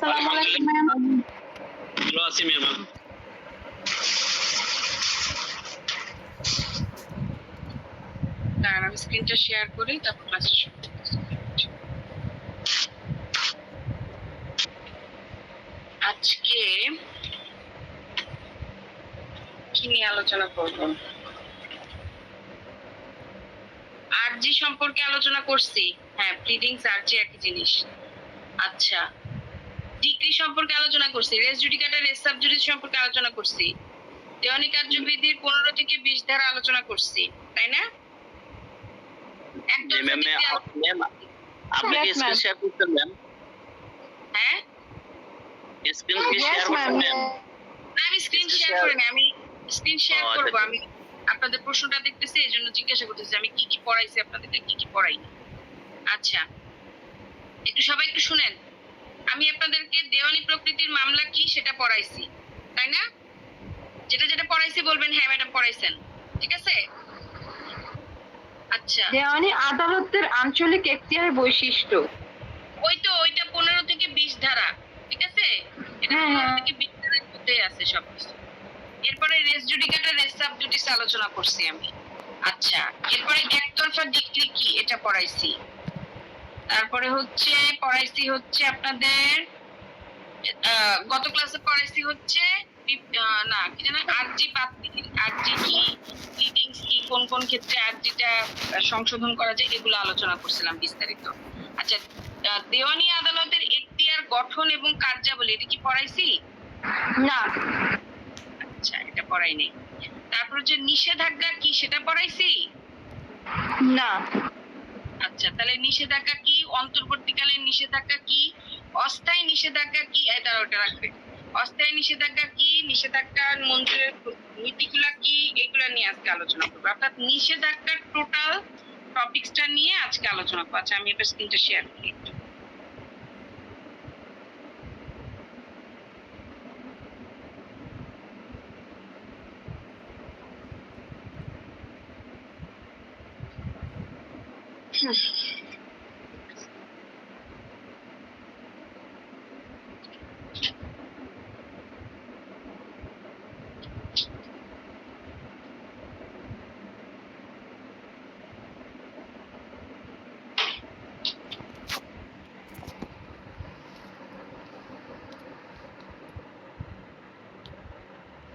আসসালামু আলাইকুম ম্যাম। ভালো আছি ম্যাম। দাঁড়ান আমি স্ক্রিনটা শেয়ার করি তারপর ক্লাস শুরু করতেছি। আজকে কি নিয়ে আলোচনা করব? আরজি সম্পর্কে আলোচনা করছি। হ্যাঁ, প্লিডিংস আরজি একই জিনিস। আচ্ছা, ডিক্রি সম্পর্কে আলোচনা করছি, রেস জুডিকাটা রেস সাবজুডিস সম্পর্কে আলোচনা করছি, দেওয়ানি কার্যবিধির 15 থেকে 20 ধারা আলোচনা করছি, তাই না? একদম ম্যাম আপনি কি স্ক্রিন শেয়ার করতে ম্যাম? হ্যাঁ, স্ক্রিন কি শেয়ার করতে ম্যাম? আমি স্ক্রিন শেয়ার করি না, আমি স্ক্রিন শেয়ার করব। আমি আপনাদের প্রশ্নটা দেখতেছি, এজন্য জিজ্ঞাসা করতেছি আমি কি কি পড়াইছি আপনাদেরকে, কি কি পড়াইনি। আচ্ছা, একটু সবাই একটু শুনেন। আমি আপনাদেরকে দেওয়ানি প্রকৃতির মামলা কি সেটা পড়াইছি, তাই না? যেটা যেটা পড়াইছি বলবেন হ্যাঁ ম্যাডাম পড়াইছেন, ঠিক আছে? আচ্ছা, দেওয়ানি আদালতের আঞ্চলিক এখতিয়ারের বৈশিষ্ট্য। ওইটা 15 থেকে 20 ধারা, ঠিক আছে? এটা 15 থেকে 20 ধারার মধ্যে আছে সবকিছু। এরপরে রেস জুডিকাটা রেস সাবজুডিস আলোচনা করছি আমি। আচ্ছা, এরপরে একতরফা ডিক্রি কি এটা পড়াইছি। তারপরে পড়াইছি আপনাদের গত ক্লাসে পড়াইছি না কি জানা আরজি আরজি কি, প্লিডিংস কি, কোন কোন ক্ষেত্রে আরজিটা সংশোধন করা যায় এগুলো আলোচনা করছিলাম বিস্তারিত। আচ্ছা, দেওয়ানি আদালতের এখতিয়ার গঠন এবং কার্যাবলী এটা কি পড়াইছি? না। আচ্ছা, এটা পড়াই নেই। তারপর নিষেধাজ্ঞা কি সেটা পড়াইছি? না। আচ্ছা, তাহলে নিষেধাজ্ঞা কি, অন্তর্বর্তীকালীন নিষেধাজ্ঞা কি, অস্থায়ী নিষেধাজ্ঞা কি, এটা ওটা রাখবে। অস্থায়ী নিষেধাজ্ঞা কি, নিষেধাজ্ঞার মঞ্জুরের নীতিগুলা কি, এগুলা নিয়ে আজকে আলোচনা করবো। অর্থাৎ নিষেধাজ্ঞার টোটাল টপিকসটা নিয়ে আজকে আলোচনা করবো। আচ্ছা, আমি এবার স্ক্রিনটা শেয়ার করি একটু।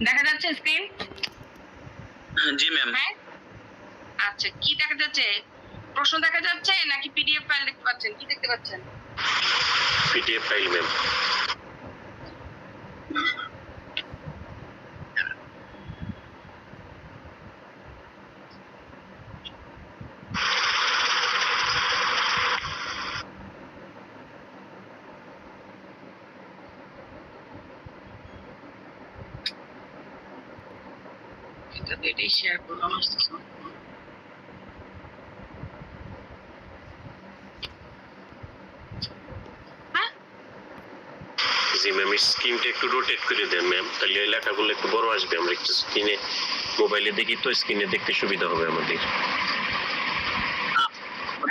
দেখা যাচ্ছে স্ক্রিন? জি ম্যাম। হ্যাঁ, আচ্ছা, কি দেখা যাচ্ছে? প্রশ্ন দেখা যাচ্ছে নাকি পিডিএফ ফাইল দেখতে পাচ্ছেন? কি দেখতে পাচ্ছেন? PDF file ma'am. এটাই শেয়ার করলাম। জি ম্যাম, স্ক্রিনটা একটু রোটেট করে দেন ম্যাম, তাহলে এই লেখাগুলো একটু বড় আসবে। আমরা একটু স্ক্রিনে মোবাইলে দেখি তো স্ক্রিনে দেখতে সুবিধা হবে আমাদের।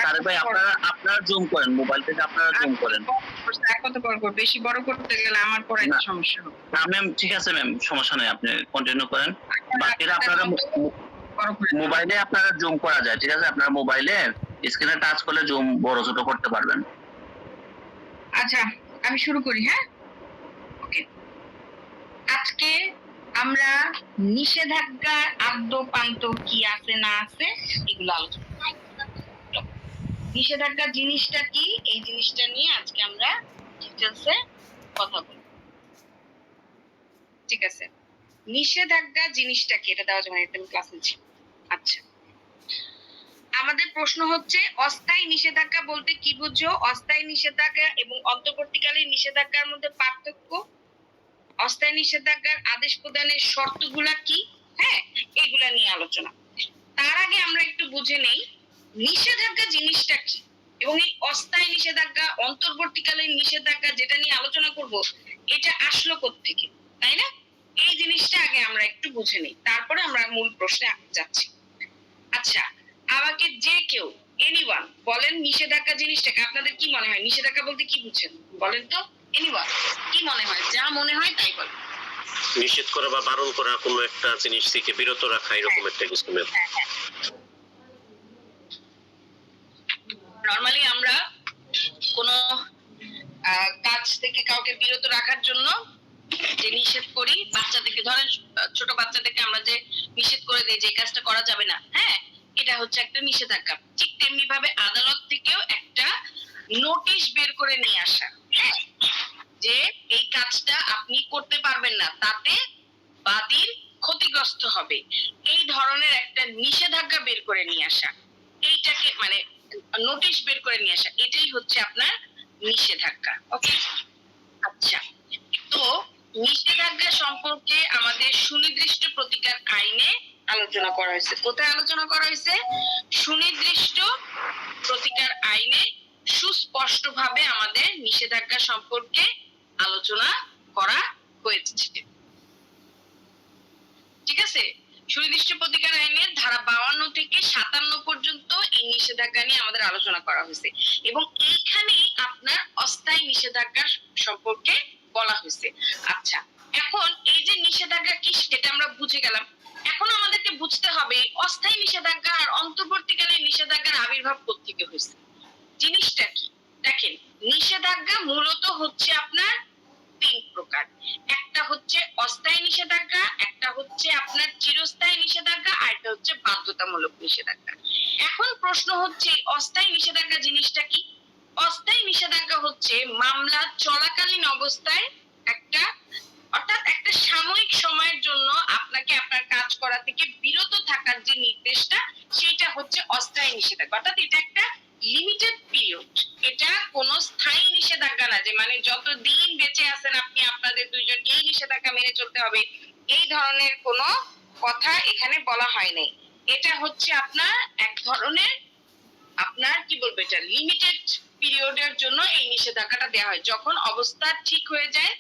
তারেক ভাই আপনারা জুম করেন, মোবাইল থেকে আপনারা জুম করেন। কত বড় করব? বেশি বড় করতে গেলে আমার পড়াইতে সমস্যা হবে। না ম্যাম, ঠিক আছে ম্যাম, সমস্যা নাই, আপনি কন্টিনিউ করেন। বাকিরা আপনারা মোবাইলে আপনারা জুম করা যায়, ঠিক আছে? আপনারা মোবাইলে স্ক্রিনে টাচ করলে জুম বড় ছোট করতে পারবেন। আচ্ছা, আমি শুরু করি। হ্যাঁ, ওকে। আজকে আমরা নিষেধাজ্ঞা আদ্যপান্ত কি আছে না আছে এগুলো আলোচনা করব। নিষেধাজ্ঞা জিনিসটা কি, এই জিনিসটা নিয়ে আজকে আমরা ডিটেইলসে কথা বলব, ঠিক আছে? নিষেধাজ্ঞা জিনিসটা কি এটা দেওয়া যাবে না, এটা আমি ক্লাস নিচ্ছি। আচ্ছা, আমাদের প্রশ্ন হচ্ছে অস্থায়ী নিষেধাজ্ঞা বলতে কি বুঝো? অস্থায়ী নিষেধাজ্ঞা এবং অন্তর্বর্তীকালীন নিষেধাজ্ঞার মধ্যে পার্থক্য, অস্থায়ী নিষেধাজ্ঞার আদেশ প্রদানের শর্তগুলা কি, হ্যাঁ, এগুলা নিয়ে আলোচনা। তার আগে আমরা একটু বুঝে নেই নিষেধাজ্ঞা জিনিসটা কি, এবং এই অস্থায়ী নিষেধাজ্ঞা, অন্তর্বর্তীকালীন নিষেধাজ্ঞা যেটা নিয়ে আলোচনা করব, এটা আসলো কোত্থেকে, তাই না? এই জিনিসটা আগে আমরা একটু বুঝে নেই, তারপরে আমরা মূল প্রশ্নে যাচ্ছি। আচ্ছা, আমাকে যে কেউ এনিওয়ান বলেন নিষেধাজ্ঞা জিনিসটাকে আপনাদের কি মনে হয়? নিষেধাজ্ঞা বলতে কি বুঝছেন বলেন তো? এনিওয়ান যা মনে হয় তাই বল। নিষেধ করা বা বারণ করা কোনো একটা জিনিস থেকে বিরত রাখা, এরকম একটা কিছু ম্যাম। নরমালি আমরা কোনো কাজ থেকে কাউকে বিরত রাখার জন্য যে নিষেধ করি, বাচ্চাদেরকে ধরেন, ছোট বাচ্চাদেরকে আমরা যে নিষেধ করে দিই যে এই কাজটা করা যাবে না, হ্যাঁ, এটা হচ্ছে একটা নিষেধাজ্ঞা। ঠিক তেমনি ভাবে আদালত থেকেও একটা নোটিশ বের করে নিয়ে আসা, হ্যাঁ, যে এই কাজটা আপনি করতে পারবেন না, তাতে বাদীর ক্ষতিগ্রস্ত হবে, এই ধরনের একটা নিষেধাজ্ঞা বের করে নিয়ে আসা, এইটাকে মানে নোটিশ বের করে নিয়ে আসা, এটাই হচ্ছে আপনার নিষেধাজ্ঞা। ওকে, আচ্ছা, তো নিষেধাজ্ঞা সম্পর্কে আমাদের সুনির্দিষ্ট প্রতিকার আইনে আলোচনা করা হয়েছে। কোথায় আলোচনা করা হয়েছে? সুনির্দিষ্ট প্রতিকার আইনে সুস্পষ্টভাবে আমাদের নিষেধাজ্ঞা সম্পর্কে আলোচনা করা হয়েছে। ঠিক আছে, সুনির্দিষ্ট প্রতিকার আইনের ধারা 52 থেকে 57 পর্যন্ত এই নিষেধাজ্ঞা নিয়ে আমাদের আলোচনা করা হয়েছে, এবং এইখানেই আপনার অস্থায়ী নিষেধাজ্ঞা সম্পর্কে বলা হয়েছে। আচ্ছা, এখন এই যে নিষেধাজ্ঞা কি সেটা আমরা বুঝে গেলাম, এখন আমাদেরকে বুঝতে হবে অস্থায়ী নিষেধাজ্ঞা আর অন্তর্বর্তীকালীন নিষেধাজ্ঞার আবির্ভাব কোত্থেকে হয়েছে, জিনিসটা কি। দেখেন, নিষেধাজ্ঞা মূলত হচ্ছে আপনার 3 প্রকার। একটা হচ্ছে অস্থায়ী নিষেধাজ্ঞা, একটা হচ্ছে আপনার চিরস্থায়ী নিষেধাজ্ঞা, আর একটা হচ্ছে বাধ্যতামূলক নিষেধাজ্ঞা। এখন প্রশ্ন হচ্ছে অস্থায়ী নিষেধাজ্ঞা জিনিসটা কি। অস্থায়ী নিষেধাজ্ঞা হচ্ছে মামলা চলাকালীন অবস্থায় একটা, অর্থাৎ একটা সাময়িক সময়ের জন্য আপনাকে আপনার কাজ করা থেকে বিরত থাকার যে নির্দেশটা, সেটা হচ্ছে অস্থায়ী নিষেধাজ্ঞা। অর্থাৎ এটা একটা লিমিটেড পিরিয়ড, এটা কোনো স্থায়ী নিষেধাজ্ঞা না যে মানে যতদিন বেঁচে আছেন আপনি আপনাদের দুইজনকে এই নিষেধাজ্ঞা মেনে চলতে হবে, এই ধরনের কোনো কথা এখানে বলা হয় নাই। এটা হচ্ছে আপনার এক ধরনের, আপনার কি বলবো, এটা লিমিটেড পিরিয়ডের জন্য এই নিষেধাজ্ঞাটা দেওয়া হয়। যখন অবস্থা ঠিক হয়ে যায়,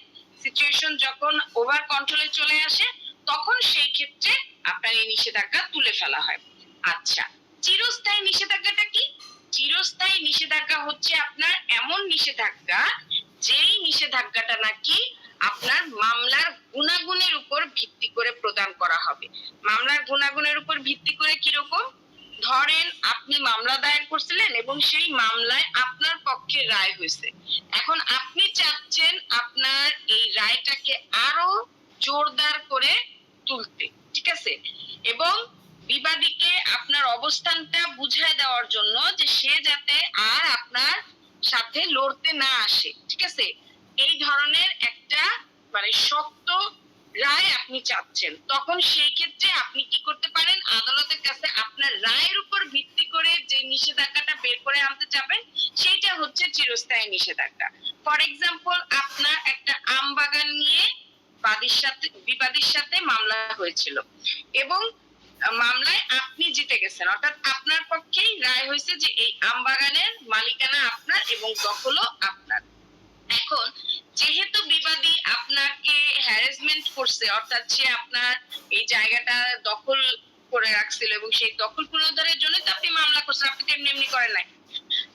সিচুয়েশন যখন ওভার কন্ট্রোলে চলে আসে, তখন সেই ক্ষেত্রে আপনার এই নিষেধাজ্ঞা তুলে ফেলা হয়। আচ্ছা, চিরস্থায়ী নিষেধাজ্ঞাটা কি? চিরস্থায়ী নিষেধাজ্ঞা হচ্ছে আপনার এমন নিষেধাজ্ঞা যেই নিষেধাজ্ঞাটা নাকি আপনার মামলার গুণাগুণের উপর ভিত্তি করে প্রদান করা হবে। মামলার গুণাগুণের উপর ভিত্তি করে কিরকম? ধরেন আপনি মামলা দায়ের করছিলেন এবং সেই মামলায় আপনার পক্ষে রায় হয়েছে, এখন আপনি চাচ্ছেন আপনার এই রায়টাকে আরো জোরদার করে তুলতে, ঠিক আছে, এবং বিবাদীকে আপনার অবস্থানটা বুঝায় দেওয়ার জন্য যে সে যাতে আর আপনার সাথে লড়তে না আসে, ঠিক আছে, এই ধরনের একটা মানে শক্ত রায় আপনি চাচ্ছেন, তখন সেই ক্ষেত্রে আপনি কি করতে পারেন? আদালতের কাছে আপনার রায়ের উপর ভিত্তি করে যে নিষেধাজ্ঞাটা বের করে আনতে চাবেন, সেইটা হচ্ছে চিরস্থায়ী নিষেধাজ্ঞা। ফর এক্সাম্পল, আপনার একটা আম বাগান নিয়ে বিবাদীর সাথে মামলা হয়েছিল এবং মামলায় আপনি জিতে গেছেন, অর্থাৎ আপনার পক্ষেই রায় হয়েছে যে এই আম বাগানের মালিকানা আপনার এবং দখলও আপনার। এখন যেহেতু বিবাদী আপনাকে হ্যারাসমেন্ট করছে, অর্থাৎ সে আপনার এই জায়গাটা দখল করে রাখছিল এবং সেই দখল পুনরুদ্ধারের জন্য তো আপনি মামলা করছেন, আপনি তো এমনি এমনি করেন নাই,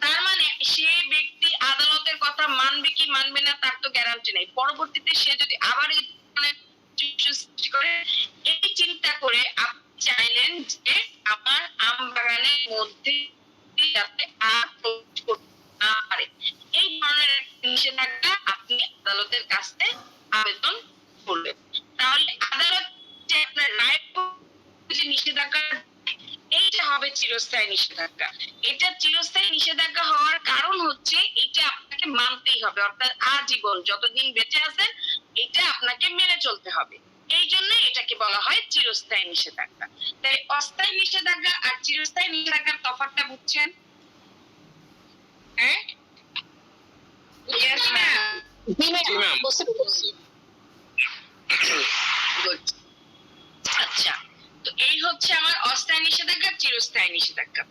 তার মানে সে ব্যক্তি আদালতের কথা মানবে কি মানবে না তার তো গ্যারান্টি নেই। পরবর্তীতে সে যদি আবার এই ধরনের সৃষ্টি করে, এই চিন্তা করে আপনি চাইলেন যে আমার আম বাগানের মধ্যে যাতে আর প্রবেশ করতে না পারে, এই ধরনের নিষেধাজ্ঞা আপনি আদালতের কাছে আবেদন করলেন। তাহলে আদালত যে আপনার রায় যে নিষেধাজ্ঞা, এইটা হবে চিরস্থায়ী নিষেধাজ্ঞা। এটা চিরস্থায়ী নিষেধাজ্ঞা হওয়ার কারণ হচ্ছে এটা আপনাকে মানতেই হবে, অর্থাৎ আজীবন যতদিন বেঁচে আছেন এটা আপনাকে মেনে চলতে হবে, এই জন্য এটাকে বলা হয় চিরস্থায়ী নিষেধাজ্ঞা। তাই অস্থায়ী নিষেধাজ্ঞা আর চিরস্থায়ী নিষেধাজ্ঞার তফাৎটা বুঝছেন? হ্যাঁ, Yes, ma'am. Good. আচ্ছা, তো এই হচ্ছে আমার অস্থায়ী নিষেধাজ্ঞা, চিরস্থায়ী নিষেধাজ্ঞা।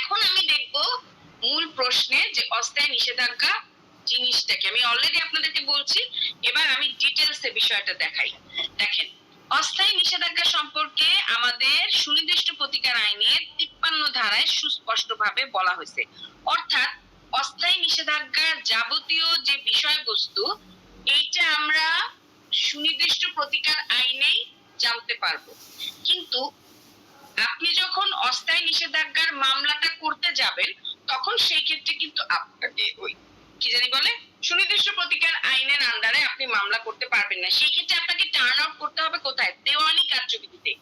এখন আমি দেখব মূল প্রশ্নে যে অস্থায়ী নিষেধাজ্ঞা জিনিসটাকে। আমি অলরেডি আপনাদেরকে বলছি, এবার আমি ডিটেইলসে বিষয়টা দেখাই। দেখেন, অস্থায়ী নিষেধাজ্ঞা সম্পর্কে আমাদের সুনির্দিষ্ট প্রতিকার আইনের 53 ধারায় সুস্পষ্টভাবে বলা হয়েছে, অর্থাৎ অস্থায়ী নিষেধাজ্ঞার যাবতীয় যে বিষয়বস্তু, এইটা আমরা সুনির্দিষ্ট প্রতিকার আইনেই জানতে পারবো। কিন্তু আপনি যখন অস্থায়ী নিষেধাজ্ঞার মামলাটা করতে যাবেন তখন সেই ক্ষেত্রে কিন্তু আপনাকে ওই কি জানি বলে সুনির্দিষ্ট প্রতিকার আইনের আন্ডারে আপনি মামলা করতে পারবেন না। সেই ক্ষেত্রে আপনাকে টার্ন আউট করতে হবে কোথায়? দেওয়ানি কার্যবিধিতে।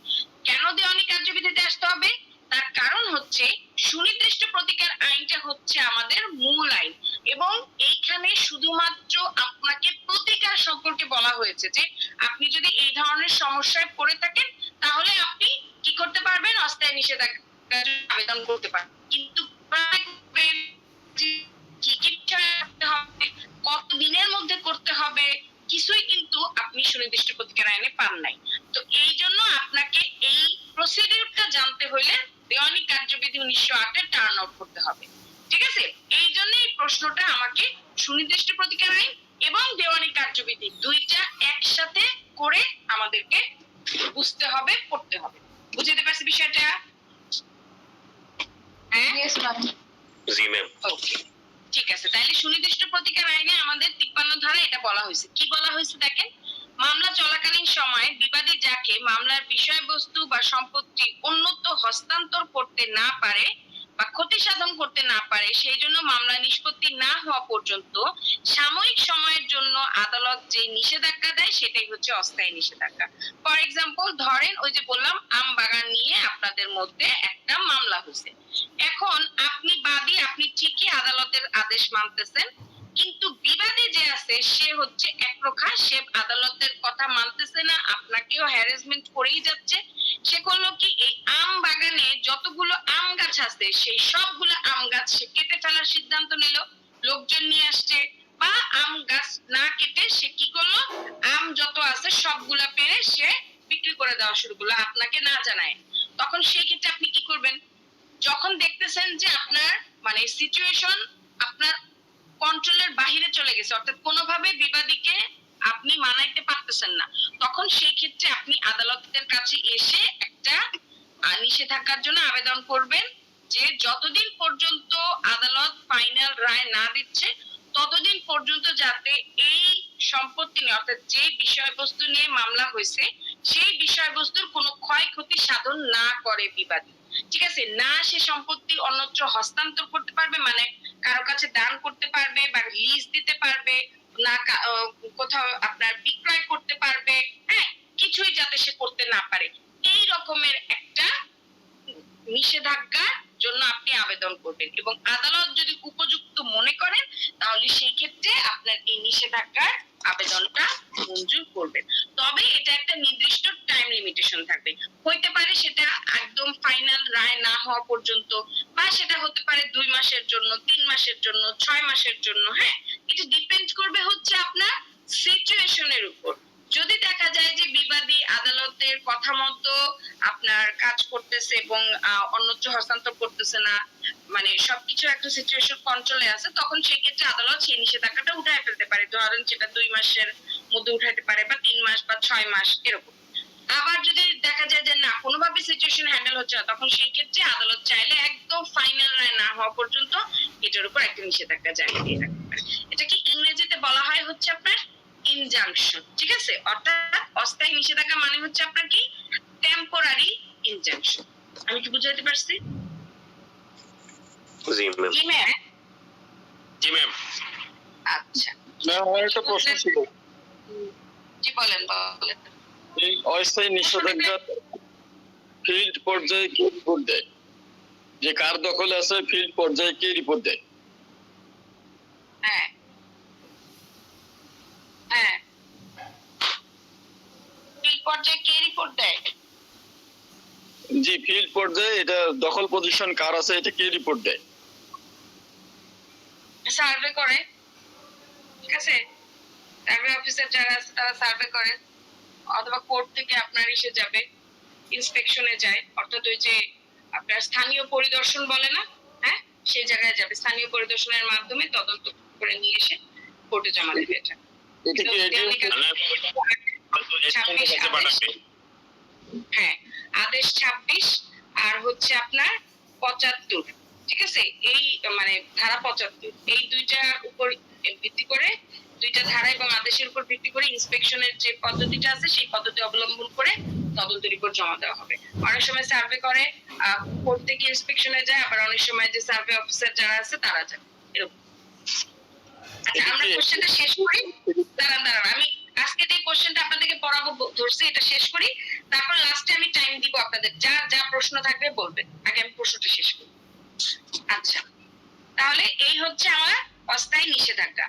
কেন দেওয়ানি কার্যবিধিতে আসতে হবে? তার কারণ হচ্ছে সুনির্দিষ্ট প্রতিকার আইনটা হচ্ছে আমাদের মূল আইন এবং এইখানে শুধুমাত্র আপনাকে প্রতিকার সম্পর্কে বলা হয়েছে যে আপনি যদি এই ধরনের সমস্যায় পড়ে থাকেন তাহলে আপনি কি করতে পারবেন? অস্থায়ী নিষেধাজ্ঞার জন্য আবেদন করতে পারবেন। কিন্তু কি কি বিষয় করতে হবে, কত দিনের মধ্যে করতে হবে, কিছুই কিন্তু আপনি সুনির্দিষ্ট প্রতিকার আইনে পান নাই। তো এই জন্য আপনাকে এই প্রসিডিউরটা জানতে হলে দেওয়ানি কার্যবিধি 1908 টার্ন আউট করতে হবে। ঠিক আছে? এই জন্য এই প্রশ্নটা আমাকে সুনির্দিষ্ট প্রতিকার আইন এবং দেওয়ানি কার্যবিধি দুইটা একসাথে করে আমাদেরকে বুঝতে হবে, পড়তে হবে। বুঝতে পারছি বিষয়টা? হ্যাঁ, ইয়েস ম্যাম। জি ম্যাম। ওকে, ঠিক আছে। তাহলে সুনির্দিষ্ট প্রতিকার আইনে আমাদের 53 ধারা এটা বলা হয়েছে। কি বলা হয়েছে দেখেন, মামলা চলাকালীন সময়ে বিবাদী যাকে মামলার বিষয়বস্তু বা সম্পত্তি অন্যত্র হস্তান্তর করতে না পারে বা ক্ষতি সাধন করতে না পারে সেই জন্য মামলা নিষ্পত্তি না হওয়া পর্যন্ত সাময়িক সময়ের জন্য আদালত যে নিষেধাজ্ঞা দেয় সেটাই হচ্ছে অস্থায়ী নিষেধাজ্ঞা। ফর এক্সাম্পল ধরেন ওই যে বললাম আম বাগান নিয়ে আপনাদের মধ্যে একটা মামলা হয়েছে। এখন আপনি বাদী, আপনি ঠিকই আদালতের আদেশ মানতেছেন, কিন্তু বিবাদী যে আছে সে হচ্ছে একরোখা, সে আদালতের কথা মানতেছে না, আপনাকেও হ্যারাসমেন্ট করেই যাচ্ছে। সে করলো কি, এই আম বাগানে যতগুলো আম গাছ আছে সেই সবগুলো আম গাছ সে কেটে ফেলার সিদ্ধান্ত নিল, লোকজন নিয়ে আসছে। বা আম গাছ না কেটে সে কি করলো, আম যত আছে সবগুলা পেরে সে বিক্রি করে দেওয়া শুরু করলো আপনাকে না জানায়। তখন সেই ক্ষেত্রে আপনি কি করবেন? যখন দেখতেছেন যে আপনার মানে সিচুয়েশন আপনার কন্ট্রোলের বাইরে চলে গেছে, অর্থাৎ কোনোভাবে বিবাদীকে আপনি মানাইতে পারতেছেন না, তখন সেই ক্ষেত্রে আপনি আদালতের কাছে এসে একটা নিষেধাজ্ঞার জন্য আবেদন করবেন যে যতদিন পর্যন্ত আদালত ফাইনাল রায় না দিচ্ছে ততদিন পর্যন্ত যাতে এই সম্পত্তি নিয়ে অর্থাৎ যে বিষয়বস্তু নিয়ে মামলা হয়েছে সেই বিষয়বস্তুর কোনো ক্ষয়ক্ষতি সাধন না করে বিবাদী। ঠিক আছে? না সে সম্পত্তি অন্যত্র হস্তান্তর করতে পারবে, মানে কারো কাছে দান করতে পারবে বা লিজ দিতে পারবে না, কোথাও আপনার বিক্রয় করতে পারবে, হ্যাঁ, কিছুই যাতে সে করতে না পারে, এই রকমের একটা নিষেধাজ্ঞার জন্য আপনি আবেদন করবেন এবং আদালত যদি উপযুক্ত মনে করেন তাহলে সেই ক্ষেত্রে আপনার এই নিষেধাজ্ঞার আবেদনটা মঞ্জুর করবেন। তবে এটা একটা নির্দিষ্ট টাইম লিমিটেশন থাকবে। হইতে পারে সেটা একদম ফাইনাল রায় না হওয়া পর্যন্ত, বা সেটা হতে পারে 2 মাসের জন্য, 3 মাসের জন্য, 6 মাসের জন্য। হ্যাঁ, এটা ডিপেন্ড করবে হচ্ছে আপনার সিচুয়েশনের উপর। যদি দেখা যায় যে বিবাদী আদালতের কথা মতো আপনার কাজ করতেছে এবং অন্যত্র হস্তান্তর করতেছে না, মানে সবকিছু একটা সিচুয়েশন কন্ট্রোলে আছে, তখন সেই ক্ষেত্রে আদালত সেই নিষেধাজ্ঞাটা উঠায় ফেলতে পারে। ধরেন সেটা 2 মাসের মধ্যে উঠাইতে পারে বা 3 মাস বা 6 মাস এরকম। আবার যদি দেখা যায় যে না কোনোভাবে সিচুয়েশন হ্যান্ডেল হচ্ছে না, তখন সেই ক্ষেত্রে আদালত চাইলে একদম ফাইনাল রায় না হওয়া পর্যন্ত এটার উপর একটা নিষেধাজ্ঞা জারি দিয়ে রাখতে পারে। এটাকে ইংরেজিতে বলা হয় হচ্ছে আপনার ইনজাংশন। ঠিক আছে? অর্থাৎ অস্থায়ী নিষেধাজ্ঞা মানে হচ্ছে আপনার কি, টেম্পোরারি ইনজাংশন। আমি কি বুঝাতে পারছি? জি ম্যাম। জি ম্যাম। জি ম্যাম। আচ্ছা, ম্যাম, আমার একটা প্রশ্ন ছিল। জি বলেন বলেন। এই অস্থায়ী নিষেধাজ্ঞা ফিল্ড পর্যায়ে কে রিপোর্ট দেয়? যে কার দখলে আছে ফিল্ড পর্যায়ে কে রিপোর্ট দেয়? হ্যাঁ হ্যাঁ, ফিল্ড পর্যায়ে কে রিপোর্ট দেয়? জি, ফিল্ড পর্যায়ে এটা দখল পজিশন কার আছে এটা কে রিপোর্ট দেয়? সার্ভে করে। ঠিক আছে? সার্ভে অফিসার যারা আছে তারা সার্ভে করে, অথবা কোর্ট থেকে আপনার এসে যাবে, ইন্সপেকশনে যায়, অর্থাৎ ওই যে আপনার স্থানীয় পরিদর্শন বলে না, হ্যাঁ, সেই জায়গায় যাবে, স্থানীয় পরিদর্শনের মাধ্যমে তদন্ত করে নিয়ে এসে কোর্টে জমা দেবে। এটা এটা কি এটিএম? হ্যাঁ, আদেশ 26 আর হচ্ছে আপনার 75। ঠিক আছে? এই মানে ধারা 75 এই দুইটার উপর ভিত্তি করে দুইটা ধারা এবং আদেশের উপর ভিত্তি করে ইন্সপেকশনের যে পদ্ধতিটা আছে সেই পদ্ধতি অবলম্বন করে তদন্ত রিপোর্ট জমা দেওয়া হবে। অনেক সময় সার্ভে করে কোর্ট থেকে ইন্সপেকশনে যায়, আবার অনেক সময় যে সার্ভে অফিসার যারা আছে তারা যায়, এরকম। আচ্ছা, আমরা কোশ্চেনটা শেষ করি। দাঁড়ান, আমি আজকে যে কোশ্চেনটা আপনাদেরকে পড়াবো ধরছি, এটা শেষ করি, তারপর লাস্টে আমি টাইম দিব আপনাদের, যা যা প্রশ্ন থাকবে বলবেন। আগে আমি প্রশ্নটা শেষ করি। আচ্ছা, তাহলে এই হচ্ছে আমার অস্থায়ী নিষেধাজ্ঞা।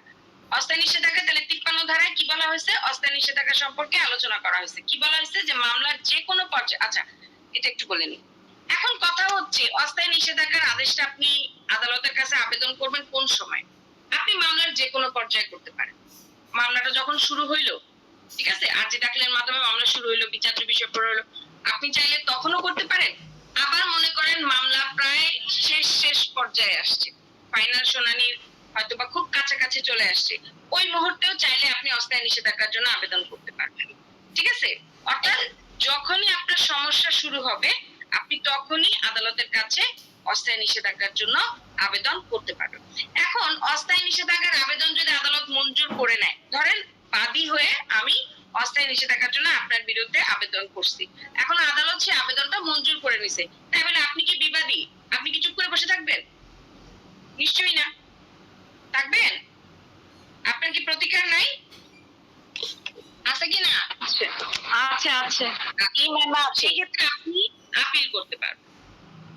অস্থায়ী নিষেধাজ্ঞা তাহলে 53 ধারায় কি বলা হয়েছে? অস্থায়ী নিষেধাজ্ঞা সম্পর্কে আলোচনা করা হয়েছে। কি বলা হয়েছে? যে মামলার যে কোনো পর্যায়ে, আচ্ছা এটা একটু বলে নিই। এখন কথা হচ্ছে অস্থায়ী নিষেধাজ্ঞার আদেশটা আপনি আদালতের কাছে আবেদন করবেন কোন সময়? আপনি মামলার যে কোনো পর্যায়ে করতে পারেন। মামলাটা যখন শুরু হইলো, ঠিক আছে, আরজি দাখিলের মাধ্যমে মামলা শুরু হইলো, বিচার্য বিষয় পড়ে হলো, আপনি চাইলে তখনও করতে পারেন। আবার মনে করেন মামলা প্রায় শেষ পর্যায়ে আসছে, ফাইনাল শুনানির হয়তোবা খুব কাছাকাছি চলে আসছে, ওই মুহূর্তেও চাইলে আপনি অস্থায়ী নিষেধাজ্ঞার জন্য আবেদন করতে পারবেন। ঠিক আছে? অর্থাৎ যখনই আপনার সমস্যা শুরু হবে আপনি তখনই আদালতের কাছে অস্থায়ী নিষেধাজ্ঞার জন্য আবেদন করতে পারবেন। এখন অস্থায়ী নিষেধাজ্ঞার আবেদন যদি আদালত মঞ্জুর করে নেয়, ধরেন বাদী হয়ে আমি অস্থায়ী নিষেধাজ্ঞার জন্য আপনার বিরুদ্ধে আবেদন করছি, এখন আদালত সে আবেদনটা মঞ্জুর করে নিছে, তাই বলে আপনি কি বিবাদী? আপনি কি চুপ করে বসে থাকবেন? নিশ্চয়ই না। থাকবেন? আপনার কি প্রতিকার নাই? আছে কি না? আছে। সেই ক্ষেত্রে আপনি আপিল করতে পারবেন।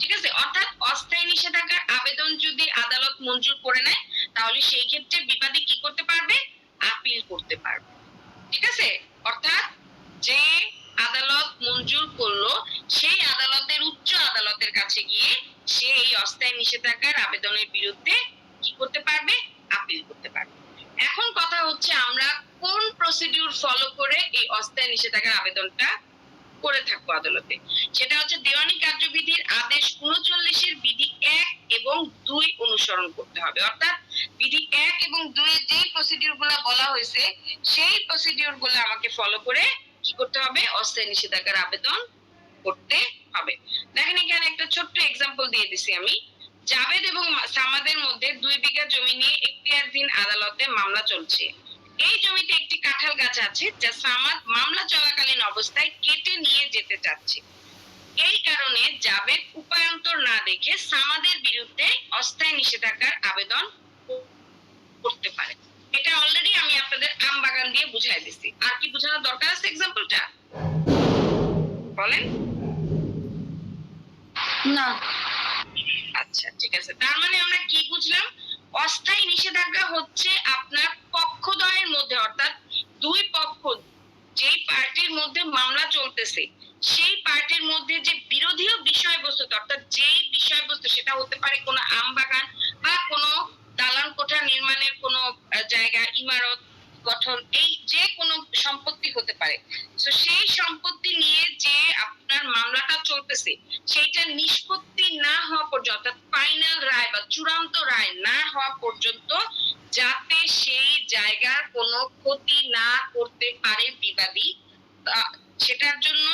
ঠিক আছে? অর্থাৎ অস্থায়ী নিষেধাজ্ঞার আবেদন যদি আদালত মঞ্জুর করে নেয় তাহলে সেই ক্ষেত্রে বিবাদী কি করতে পারবে? আপিল করতে পারবে। ঠিক আছে? অর্থাৎ যে আদালত মঞ্জুর করলো সেই আদালতের উচ্চ আদালতের কাছে গিয়ে সে এই অস্থায়ী নিষেধাজ্ঞার আবেদনের বিরুদ্ধে কি করতে পারবে? আপিল করতে পারবে। এখন কথা হচ্ছে আমরা কোন প্রসিডিউর ফলো করে এই অস্থায়ী নিষেধাজ্ঞার আবেদনটা করে থাকবো আদালতে। সেটা হচ্ছে দেওয়ানি কার্যবিধির আদেশ 39-এর বিধি 1 এবং 2 অনুসরণ করতে হবে। অর্থাৎ বিধি 1 এবং 2 এর যে প্রসিডিউর গুলো বলা হয়েছে সেই প্রসিডিউর গুলো আমাকে ফলো করে কি করতে হবে? অস্থায়ী নিষেধাজ্ঞার আবেদন করতে হবে। দেখেন এখানে একটা ছোট্ট এক্সাম্পল দিয়ে দিছি আমি। জাভেদ এবং সামাদের মধ্যে 2 বিঘা জমি নিয়ে এখতিয়ারধীন আদালতে মামলা চলছে। এই জমিতে একটি কাঁঠাল গাছ আছে যা সামাদ মামলা চলাকালীন অবস্থায় কেটে নিয়ে যেতে চাচ্ছে। এই কারণে জাভেদ উপায়ান্তর না দেখে সামাদের বিরুদ্ধে অস্থায়ী নিষেধাজ্ঞার আবেদন করতে পারে। এটা অলরেডি আমি আপনাদের আম বাগান দিয়ে বুঝাই দিছি। আর কি বোঝানোর দরকার আছে এক্সাম্পলটা? বলেন। না। আচ্ছা, ঠিক আছে। তার মানে আমরা কি বুঝলাম? অস্থায়ী নিষেধাজ্ঞা হচ্ছে আপনার পক্ষদ্বয়ের মধ্যে, অর্থাৎ দুই পক্ষ যেই পার্টির মধ্যে মামলা চলতেছে সেই পার্টির মধ্যে যে বিরোধীয় বিষয়বস্তু, অর্থাৎ যেই বিষয়বস্তু, সেটা হতে পারে কোনো আম বাগান বা কোনো দালান কোঠা নির্মাণের কোনো জায়গা, ইমারত গঠন, এই যে কোনো সম্পত্তি হতে পারে। তো সেই সম্পত্তি নিয়ে যে আপনার মামলাটা চলতেছে সেইটা নিষ্পত্তি না হওয়া পর্যন্ত, অর্থাৎ ফাইনাল রায় বা চূড়ান্ত রায় না হওয়া পর্যন্ত যাতে সেই জায়গার কোনো ক্ষতি না করতে পারে বিবাদী, সেটার জন্য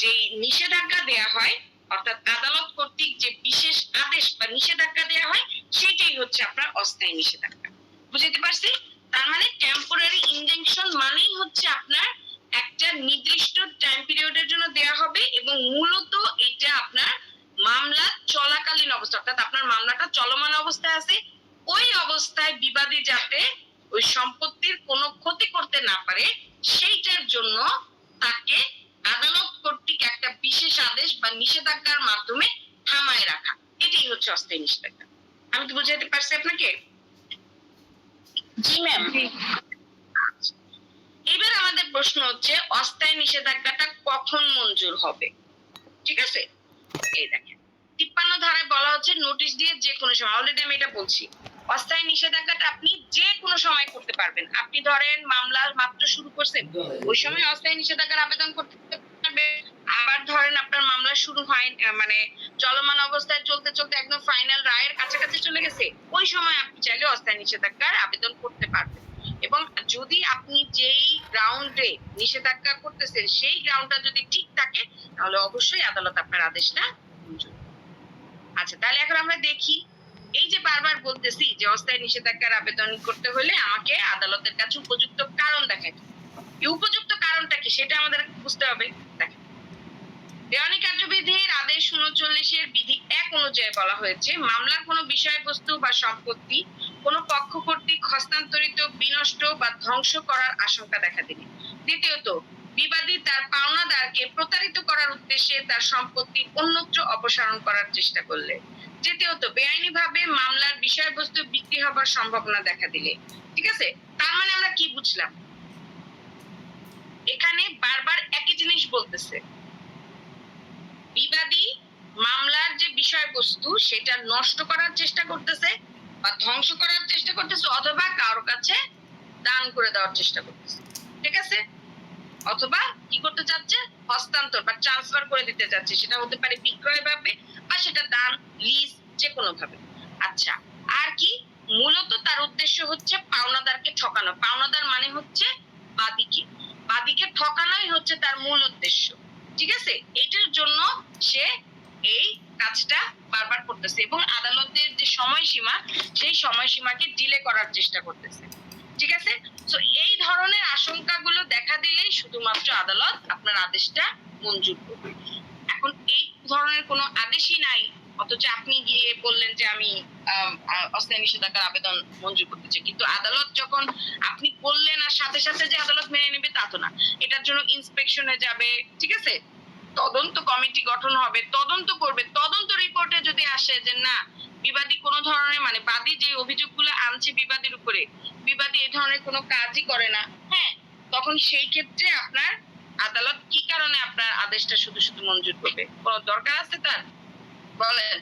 যে নিষেধাজ্ঞা দেয়া হয়, অর্থাৎ আদালত কর্তৃক যে বিশেষ আদেশ বা নিষেধাজ্ঞা দেয়া হয় সেটাই হচ্ছে আপনার অস্থায়ী নিষেধাজ্ঞা। বুঝতে পারছি? তার মানে টেম্পোরারি ইনজাংশন মানেই হচ্ছে আপনার একটা নির্দিষ্ট টাইম পিরিয়ডের জন্য দেয়া হবে এবং মূলত এটা আপনার মামলা চলাকালীন অবস্থা, অর্থাৎ আপনার মামলাটা চলমান অবস্থায় আছে, ওই অবস্থায় বিবাদী যাতে ওই সম্পত্তির কোনো ক্ষতি করতে না পারে সেইটার জন্য তাকে আদালত কর্তৃক একটা বিশেষ আদেশ বা নিষেধাজ্ঞার মাধ্যমে থামায় রাখা, এটাই হচ্ছে অস্থায়ী নিষেধাজ্ঞা। আমি কি বুঝাতে পারছি আপনাকে? জি ম্যাম। এবার আমাদের প্রশ্ন হচ্ছে অস্থায়ী নিষেধাজ্ঞাটা কখন মঞ্জুর হবে? ঠিক আছে, এই দেখেন 53 ধারায় বলা হচ্ছে নোটিশ দিয়ে যে কোনো সময়, অলরেডি আমি এটা বলছি, অস্থায়ী নিষেধাজ্ঞাটা আপনি যে কোনো সময় করতে পারবেন। আপনি ধরেন মামলা মাত্র শুরু করছেন, ওই সময় অস্থায়ী নিষেধাজ্ঞার আবেদন করতে পারবেন। আবার ধরেন আপনার মামলা শুরু হয় মানে চলমান অবস্থায় চলতে চলতে একদম ফাইনাল রায়ের কাছাকাছি চলে গেছে, ওই সময় আপনি চাইলে অস্থায়ী নিষেধাজ্ঞার আবেদন করতে পারবেন। এবং যদি আপনি যেই গ্রাউন্ডে নিষেধাজ্ঞা করতেছেন সেই গ্রাউন্ডটা যদি ঠিক থাকে তাহলে অবশ্যই আদালত আপনার আদেশটা মঞ্জুর। আচ্ছা, তাহলে এখন আমরা দেখি এই যে বারবার বলতেছি যে অস্থায়ী নিষেধাজ্ঞার আবেদন করতে হলে আমাকে আদালতের কাছে উপযুক্ত কারণ দেখাতে হবে। এই উপযুক্ত কারণটা কি সেটা আমাদের বুঝতে হবে। দেখেন, দেওয়ানি কার্যবিধির আদেশ ৩৯-এর বিধি ১ অনুযায়ী বলা হয়েছে, মামলার কোনো বিষয়বস্তু বা সম্পত্তি কোনো পক্ষ কর্তৃক হস্তান্তরিত, বিনষ্ট বা ধ্বংস করার আশঙ্কা দেখা দিলে। দ্বিতীয়ত, বিবাদী তার পাওনাদারকে প্রতারিত করার উদ্দেশ্যে তার সম্পত্তি অন্যত্র অপসারণ করার চেষ্টা করলে। তৃতীয়ত, বেআইনিভাবে মামলার বিষয়বস্তু বিক্রি হবার সম্ভাবনা দেখা দিলে। ঠিক আছে, তার মানে আমরা কি বুঝলাম? এখানে বারবার একই জিনিস বলতেছে, বিবাদী মামলার যে বিষয়বস্তু সেটা নষ্ট করার চেষ্টা করতেছে বা ধ্বংস করার চেষ্টা করতেছে, অথবা কারো কাছে দান করে দেওয়ার চেষ্টা করতেছে। ঠিক আছে, অথবা কি করতে চাচ্ছে, হস্তান্তর বা ট্রান্সফার করে দিতে চাচ্ছে। সেটা হতে পারে বিক্রয় ভাবে বা সেটা দান, লিজ, যে কোনো ভাবে। আচ্ছা, আর কি? মূলত তার উদ্দেশ্য হচ্ছে পাওনাদারকে ঠকানো। পাওনাদার মানে হচ্ছে বাদীকে। বাদীকে ঠকানোই হচ্ছে তার মূল উদ্দেশ্য। ঠিক আছে, এটার জন্য সে এই কাজটা বারবার করতেছে এবং আদালতের যে সময়সীমা সেই সময়সীমাকে ডিলে করার চেষ্টা করতেছে। ঠিক আছে, তো এই ধরনের আশঙ্কাগুলো দেখা দিলেই শুধুমাত্র আদালত আপনার আদেশটা মঞ্জুর করবে। এখন এই ধরনের কোনো আদেশই নাই, অথচ আপনি গিয়ে বললেন যে আমি অস্থায়ী নিষেধাজ্ঞার আবেদন মঞ্জুর করতে চাই, কিন্তু আদালত যখন আপনি বললেন আর সাথে সাথে যে আদালত মেনে নেবে তা তো না। এটার জন্য ইন্সপেকশনে যাবে, ঠিক আছে, তদন্ত কমিটি গঠন হবে, তদন্ত করবে। তদন্ত রিপোর্টে যদি আসে যে না, বিবাদী কোনো ধরনের, মানে বাদী যে অভিযোগগুলো আনছে বিবাদীর উপরে, বিবাদী এই ধরনের কোনো কাজই করে না, হ্যাঁ, তখন সেই ক্ষেত্রে আপনার আদালত কি কারণে আপনার আদেশটা শুধু শুধু মঞ্জুর করবে? কোনো দরকার আছে তার? বলেন,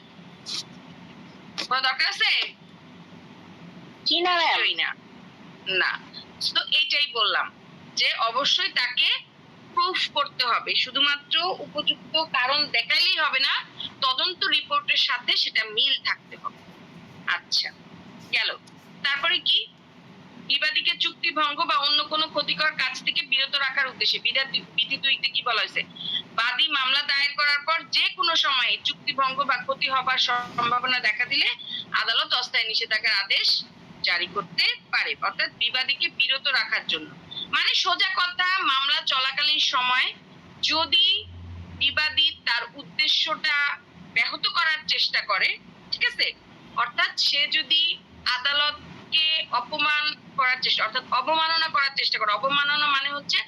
কোনো দরকার আছে? কি না ম্যাম? কিছুই না। না, তো এইটাই বললাম যে অবশ্যই তাকে প্রুফ করতে হবে। শুধুমাত্র উপযুক্ত কারণ দেখাইলেই হবে না, তদন্ত রিপোর্টের সাথে সেটা মিল থাকতে হবে। আচ্ছা, গেল। তারপরে কি? বিবাদীকে চুক্তি ভঙ্গ বা অন্য কোনো ক্ষতিকর কাজ থেকে বিরত রাখার উদ্দেশ্যে বিধি 2-তে কি বলা হয়েছে? বাদী মামলা দায়ের করার পর যে কোনো সময়ে চুক্তি ভঙ্গ বা ক্ষতি হবার সম্ভাবনা দেখা দিলে আদালত অস্থায়ী নিষেধাজ্ঞার আদেশ জারি করতে পারে, অর্থাৎ বিবাদীকে বিরত রাখার জন্য। মানে সোজা কথা, মামলা চলাকালীন সময় যদি বিবাদী তার উদ্দেশ্যটা ব্যাহত করার চেষ্টা করে, ঠিক আছে, অর্থাৎ সে যদি আদালতকে অপমান করার চেষ্টা, অর্থাৎ অবমাননা করার চেষ্টা করে। অবমাননা মানে হচ্ছে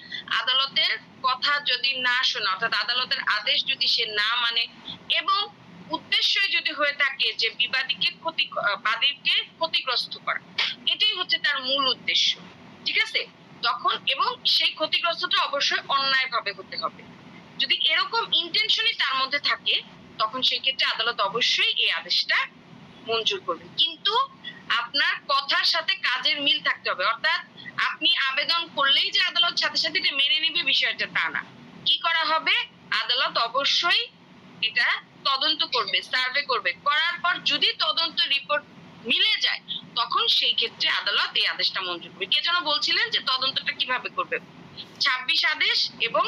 আদালতের কথা যদি না শোনে, অর্থাৎ আদালতের আদেশ যদি সে না মানে, এবং উদ্দেশ্যই যদি হয়ে থাকে যে বাদীকে ক্ষতিগ্রস্ত করা, এটাই হচ্ছে তার মূল উদ্দেশ্য। ঠিক আছে, তখন এবং সেই ক্ষতিগ্রস্তটা অবশ্যই অন্যায় ভাবে হতে হবে। যদি এরকম ইন্টেনশনই তার মধ্যে থাকে, তখন সেই ক্ষেত্রে আদালত অবশ্যই এই আদেশটা মঞ্জুর করবে। কিন্তু আপনার কথার সাথে কাজের মিল থাকতে হবে, অর্থাৎ আপনি আবেদন করলেই যে আদালত সাথে সাথে এটা মেনে নেবে বিষয়টা তা না। কি করা হবে? আদালত অবশ্যই এটা তদন্ত করবে, সার্ভে করবে, করার পর যদি তদন্ত রিপোর্ট মিলে যায় তখন সেই ক্ষেত্রে আদালত এই আদেশটা মঞ্জুর করবে। কে যেন বলছিলেন যে তদন্তটা কিভাবে করবে? 26 আদেশ এবং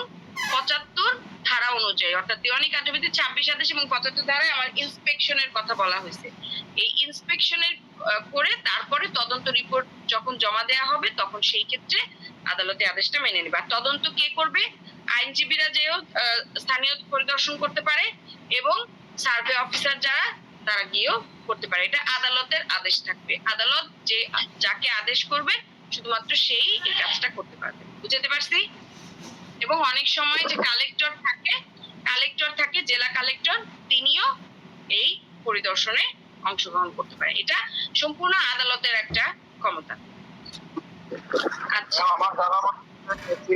75 ধারা অনুযায়ী, অর্থাৎ দেওয়ানি কার্যবিধি 26 আদেশ এবং 75 ধারায় আমার ইন্সপেকশনের কথা বলা হয়েছে। এই ইন্সপেকশনের করে তারপরে তদন্ত রিপোর্ট যখন জমা দেওয়া হবে তখন সেই ক্ষেত্রে আদালতে আদেশটা মেনে নেবে। আর তদন্ত কে করবে? আইনজীবীরা যেও স্থানীয় পরিদর্শন করতে পারে এবং সার্ভে অফিসার যারা তারা গিয়েও করতে পারে। এটা আদালতের আদেশ থাকবে। আদালত যে যাকে আদেশ করবে শুধুমাত্র সেই এই কাজটা করতে পারবে। বুঝতে পারছি? এবং অনেক সময় যে কালেক্টর থাকে জেলা কালেক্টর, তিনিও এই পরিদর্শনে অংশগ্রহণ করতে পারে। এটা সম্পূর্ণ আদালতের একটা ক্ষমতা। আচ্ছা, আমার জানা মতে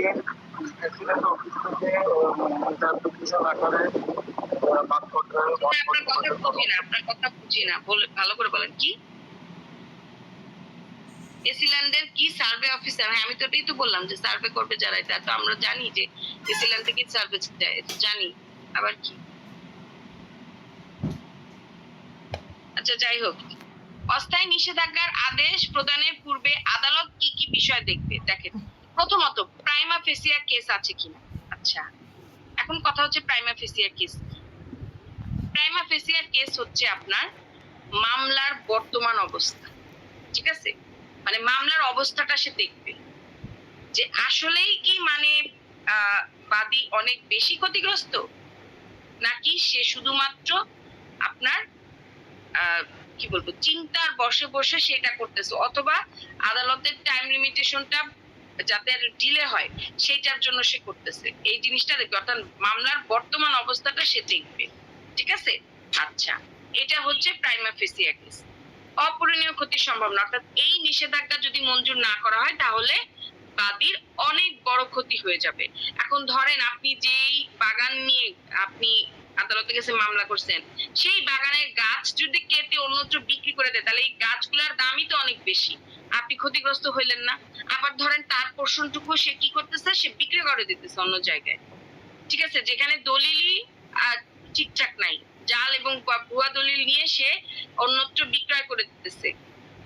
আপনার কথা বুঝি না, ভালো করে বলেন। কি এসিল্যান্ডের কি সার্ভে অফিসার? হ্যাঁ, আমি তো এটাই তো বললাম যে সার্ভে করবে যারা, এটা তো আমরা জানি যে এসিল্যান্ড থেকে সার্ভে জানি। আবার কি? আচ্ছা, যাই হোক, অস্থায়ী নিষেধাজ্ঞার আদেশ প্রদানের পূর্বে আদালত কি কি বিষয় দেখবে? দেখেন, প্রথমত প্রাইমা ফেসিয়া কেস আছে কিনা। আচ্ছা, এখন কথা হচ্ছে prima facie case. Prima facie case হচ্ছে আপনার মামলার বর্তমান অবস্থা, ঠিক আছে? মানে মামলার অবস্থাটা সে দেখবে যে আসলেই কি মানে বাদী অনেক বেশি ক্ষতিগ্রস্ত, নাকি সে শুধুমাত্র আপনার কি বলবো চিন্তার বসে বসে সেটা করতেছে, অথবা আদালতের টাইম লিমিটেশনটা যাতে ডিলে হয় সেইটার জন্য সে করতেছে। এই জিনিসটা দেখবে, অর্থাৎ মামলার বর্তমান অবস্থাটা সে দেখবে, ঠিক আছে? আচ্ছা, এটা হচ্ছে প্রাইমা ফেসিয়া কেস। অপূরণীয় ক্ষতির সম্ভাবনা, অর্থাৎ এই নিষেধাজ্ঞা যদি মঞ্জুর না করা হয় তাহলে বাদীর অনেক বড় ক্ষতি হয়ে যাবে। এখন ধরেন আপনি যেই বাগান নিয়ে আপনি আদালতে কাছে মামলা করছেন, সেই বাগানের গাছ যদি কেটে অন্যত্র বিক্রি করে দেয় তাহলে এই গাছগুলোর দামই তো অনেক বেশি, আপনি ক্ষতিগ্রস্ত হইলেন না? আবার ধরেন তার পোর্শনটুকু সে কি করতেছে, সে বিক্রি করে দিতেছে অন্য জায়গায়, ঠিক আছে, যেখানে দলিলই ঠিকঠাক নাই, জাল এবং ভুয়া দলিল নিয়ে সে অন্যত্র বিক্রয় করে দিতেছে,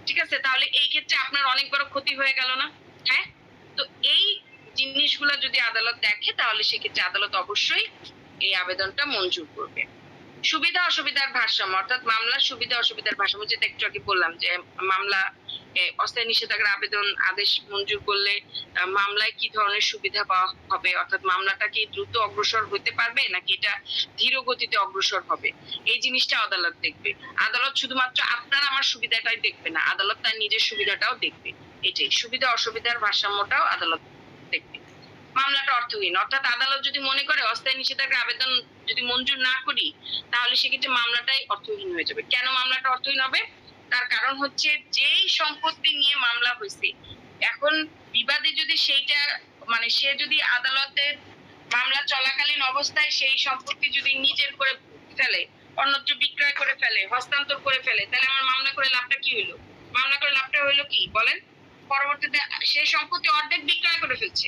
ঠিক আছে? তাহলে এই ক্ষেত্রে আপনার অনেক বড় ক্ষতি হয়ে গেল না? হ্যাঁ, তো এই জিনিসগুলো যদি আদালত দেখে তাহলে সেক্ষেত্রে আদালত অবশ্যই এই আবেদনটা মঞ্জুর করবে। সুবিধা অসুবিধার ভারসাম্য, অর্থাৎ মামলার সুবিধা অসুবিধার ভারসাম্য, যেটা একটু আগে বললাম যে মামলা অস্থায়ী নিষেধাজ্ঞার আবেদন আদেশ মঞ্জুর করলে মামলায় কি ধরনের সুবিধা পাওয়া হবে, অর্থাৎ মামলাটা কি দ্রুত অগ্রসর হতে পারবে নাকি এটা ধীর গতিতে অগ্রসর হবে, এই জিনিসটা আদালত দেখবে। আদালত শুধুমাত্র আপনার আমার সুবিধাটাই দেখবে না, আদালত তার নিজের সুবিধাটাও দেখবে। এটাই সুবিধা অসুবিধার ভারসাম্যটাও আদালত দেখবে। মামলাটা অর্থহীন, অর্থাৎ আদালত যদি মনে করে অস্থায়ী নিষেধাজ্ঞার আবেদন যদি মঞ্জুর না করি তাহলে সেক্ষেত্রে মামলাটাই অর্থহীন হয়ে যাবে। কেন মামলাটা অর্থহীন হবে? তার কারণ হচ্ছে যেই সম্পত্তি নিয়ে মামলা হয়েছে, এখন বিবাদী যদি সেইটা মানে সে যদি আদালতে মামলা চলাকালীন অবস্থায় সেই সম্পত্তি যদি নিজের করে ফেলে, অন্যত্র বিক্রয় করে ফেলে, হস্তান্তর করে ফেলে, তাহলে আমার মামলা করে লাভটা কি হইলো? মামলা করে লাভটা হইলো কি বলেন? পরবর্তীতে সেই সম্পত্তি অর্ধেক বিক্রয় করে ফেলছে,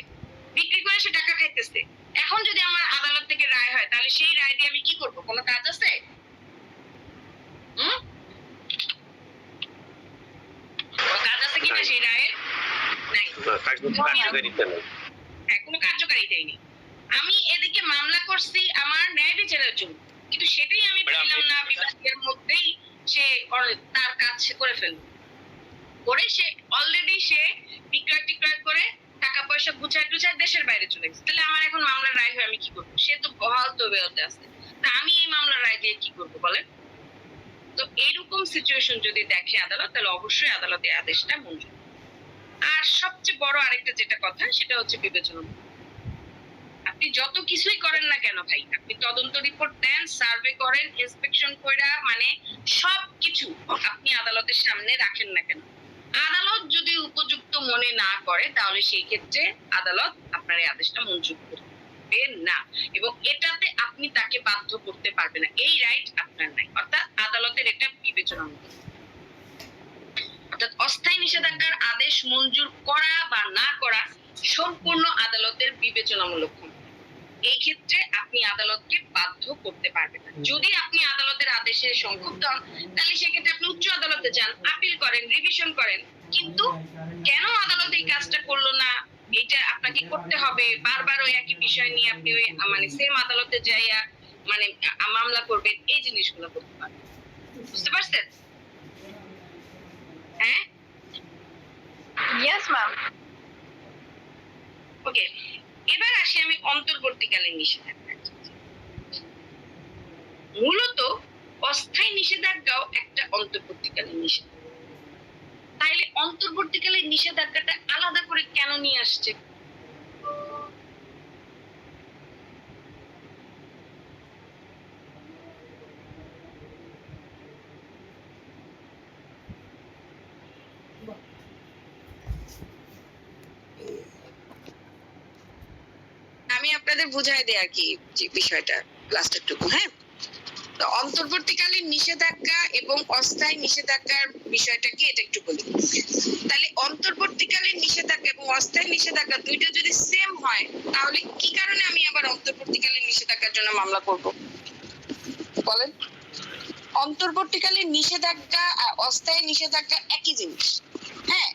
বিক্রি করে সে টাকা খাইতেছে। এখন যদি আমার আদালত থেকে রায় হয় তাহলে সেই রায় দিয়ে আমি কি করবো? কোনো কাজ আছে? কাজ আছে কিনা সেই রায়ের? নাই, কোনো কার্যকারিতাই নেই। আমি এদিকে মামলা করছি আমার ন্যায় বিচারের জন্য, কিন্তু সেটাই আমি পেলাম না, বিবাদের মধ্যেই সে তার কাজ করে ফেলল, করে সে অলরেডি সে বিক্রয় টিক্রয় করে টাকা পয়সা গুছায় টুছায় দেশের বাইরে চলে গেছে। তাহলে আমার এখন মামলার রায় হয়ে আমি কি করবো? সে তো বহাল তবিয়তে আছে, তা আমি এই মামলার রায় দিয়ে কি করবো বলেন? তো এইরকম সিচুয়েশন যদি দেখে আদালত তাহলে অবশ্যই আদালতে আদেশটা মঞ্জুর। আর সবচেয়ে বড় আরেকটা যেটা কথা সেটা হচ্ছে বিবেচনা। আপনি যত কিছুই করেন না কেন ভাই, আপনি তদন্ত রিপোর্ট দেন, সার্ভে করেন, ইন্সপেকশন কইরা মানে সবকিছু আপনি আদালতের সামনে রাখেন না কেন, আদালত যদি উপযুক্ত মনে না করে তাহলে সেই ক্ষেত্রে আদালত আপনার এই আদেশটা মঞ্জুর করবে না, এবং এটাতে আপনি তাকে বাধ্য করতে পারবেন না, এই রাইট আপনার নাই। অর্থাৎ আদালতের এটা বিবেচনা, অর্থাৎ অস্থায়ী নিষেধাজ্ঞার আদেশ মঞ্জুর করা বা না করা সম্পূর্ণ আদালতের বিবেচনামূলক। এই ক্ষেত্রে আপনি আদালতকে বাধ্য করতে পারবেন না। যদি আপনি আদালতের আদেশে সংক্ষুব্ধ হন তাহলে সেক্ষেত্রে আপনি উচ্চ আদালতে যান, আপিল করেন, রিভিশন করেন, কিন্তু কেন আদালত এই কাজটা করলো না এটা আপনাকে করতে হবে। বারবার ওই একই বিষয় নিয়ে আপনি ওই মানে সেম আদালতে যাইয়া মানে মামলা করবেন, এই জিনিসগুলো করতে পারবেন। বুঝতে পারছেন? হ্যাঁ, ইয়েস ম্যাম। ওকে, এবার আসি আমি অন্তর্বর্তীকালীন নিষেধাজ্ঞা। মূলত অস্থায়ী নিষেধাজ্ঞাও একটা অন্তর্বর্তীকালীন নিষেধাজ্ঞা, তাইলে অন্তর্বর্তীকালীন নিষেধাজ্ঞাটা আলাদা করে কেন নিয়ে আসছে? আমি আপনাদের বুঝাই দিই আর কি যে বিষয়টা লাস্টের টুকু। হ্যাঁ, তো অন্তর্বর্তীকালীন নিষেধাজ্ঞা এবং অস্থায়ী নিষেধাজ্ঞার বিষয়টা কি এটা একটু বলি। তাহলে অন্তর্বর্তীকালীন নিষেধাজ্ঞা এবং অস্থায়ী নিষেধাজ্ঞা দুইটা যদি সেম হয় তাহলে কি কারণে আমি আবার অন্তর্বর্তীকালীন নিষেধাজ্ঞার জন্য মামলা করব বলেন? অন্তর্বর্তীকালীন নিষেধাজ্ঞা আর অস্থায়ী নিষেধাজ্ঞা একই জিনিস। হ্যাঁ,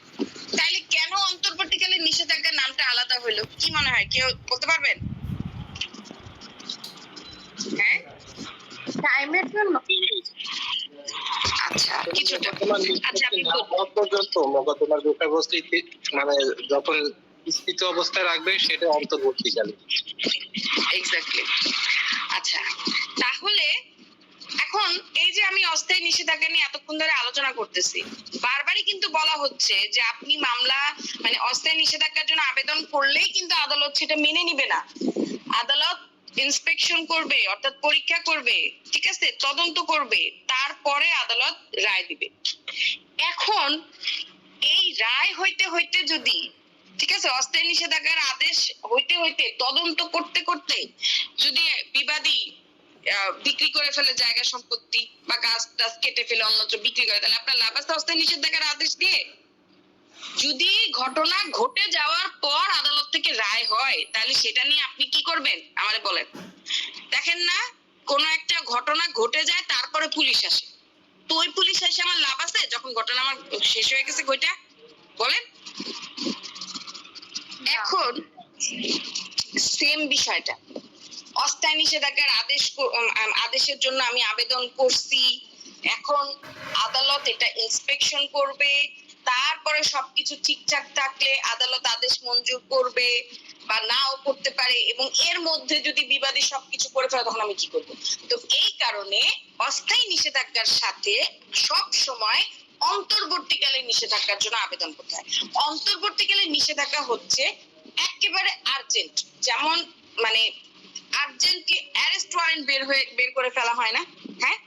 তাইলে কেন অন্তর্বর্তীকালীন নিষেধাজ্ঞার নামটা আলাদা হলো? কি মনে হয়, কেউ বলতে পারবেন? হ্যাঁ, টাইমের জন্য। আচ্ছা কিছুটা আচ্ছা আপনি না হওয়া পর্যন্ত মোকদ্দমার বিষয়বস্তু মানে যখন স্থিত অবস্থায় রাখবে সেটা অন্তর্বর্তীকালীন। এক্স্যাক্টলি। আচ্ছা তাহলে এখন এই যে আমি অস্থায়ী নিষেধাজ্ঞা নিয়ে এতক্ষণ ধরে আলোচনা করতেছি, বারবারই কিন্তু বলা হচ্ছে যে আপনি মামলা মানে অস্থায়ী নিষেধাজ্ঞার জন্য আবেদন করলেই কিন্তু আদালত সেটা মেনে নিবে না। আদালত ইন্সপেকশন করবে, অর্থাৎ পরীক্ষা করবে, ঠিক আছে, তদন্ত করবে, তারপরে আদালত রায় দিবে। এখন এই রায় হইতে হইতে যদি, ঠিক আছে, অস্থায়ী নিষেধাজ্ঞার আদেশ হইতে হইতে তদন্ত করতে করতে যদি বিবাদী বিক্রি করে ফেলে জায়গা সম্পত্তি বা গাছ টাছ কেটে ফেলে অন্যত্র বিক্রি করে, তাহলে আপনার লাভ আছে অস্থায়ী নিষেধাজ্ঞার আদেশ দিয়ে? যদি ঘটনা ঘটে যাওয়ার পর আদালত থেকে রায় হয় তাহলে সেটা নিয়ে আপনি কি করবেন আমারে বলেন। দেখেন না, কোন একটা ঘটনা ঘটে যায় তারপরে পুলিশ আসে, তো ওই পুলিশ এসে আমার লাভ আছে যখন ঘটনা আমার শেষ হয়ে গেছে কইটা বলেন? এখন সেম বিষয়টা, অস্থায়ী নিষেধাজ্ঞার আদেশের জন্য আমি আবেদন করছি, এখন আদালত এটা ইন্সপেকশন করবে, তারপরে সবকিছু ঠিকঠাক থাকলে আদালত আদেশ মঞ্জুর করবে বা নাও করতে পারে, এবং এর মধ্যে যদি বিবাদী সবকিছু করে ফেলে তখন আমি কি করব? তো এই কারণে অস্থায়ী নিষেধাজ্ঞার সাথে সব সময় অন্তর্বর্তীকালীন নিষেধাজ্ঞার জন্য আবেদন করতে হয়। অন্তর্বর্তীকালীন নিষেধাজ্ঞা হচ্ছে একেবারে আর্জেন্ট, যেমন মানে আর্জেন্টলি অ্যারেস্ট ওয়ারেন্ট বের করে ফেলা হয় না, হ্যাঁ,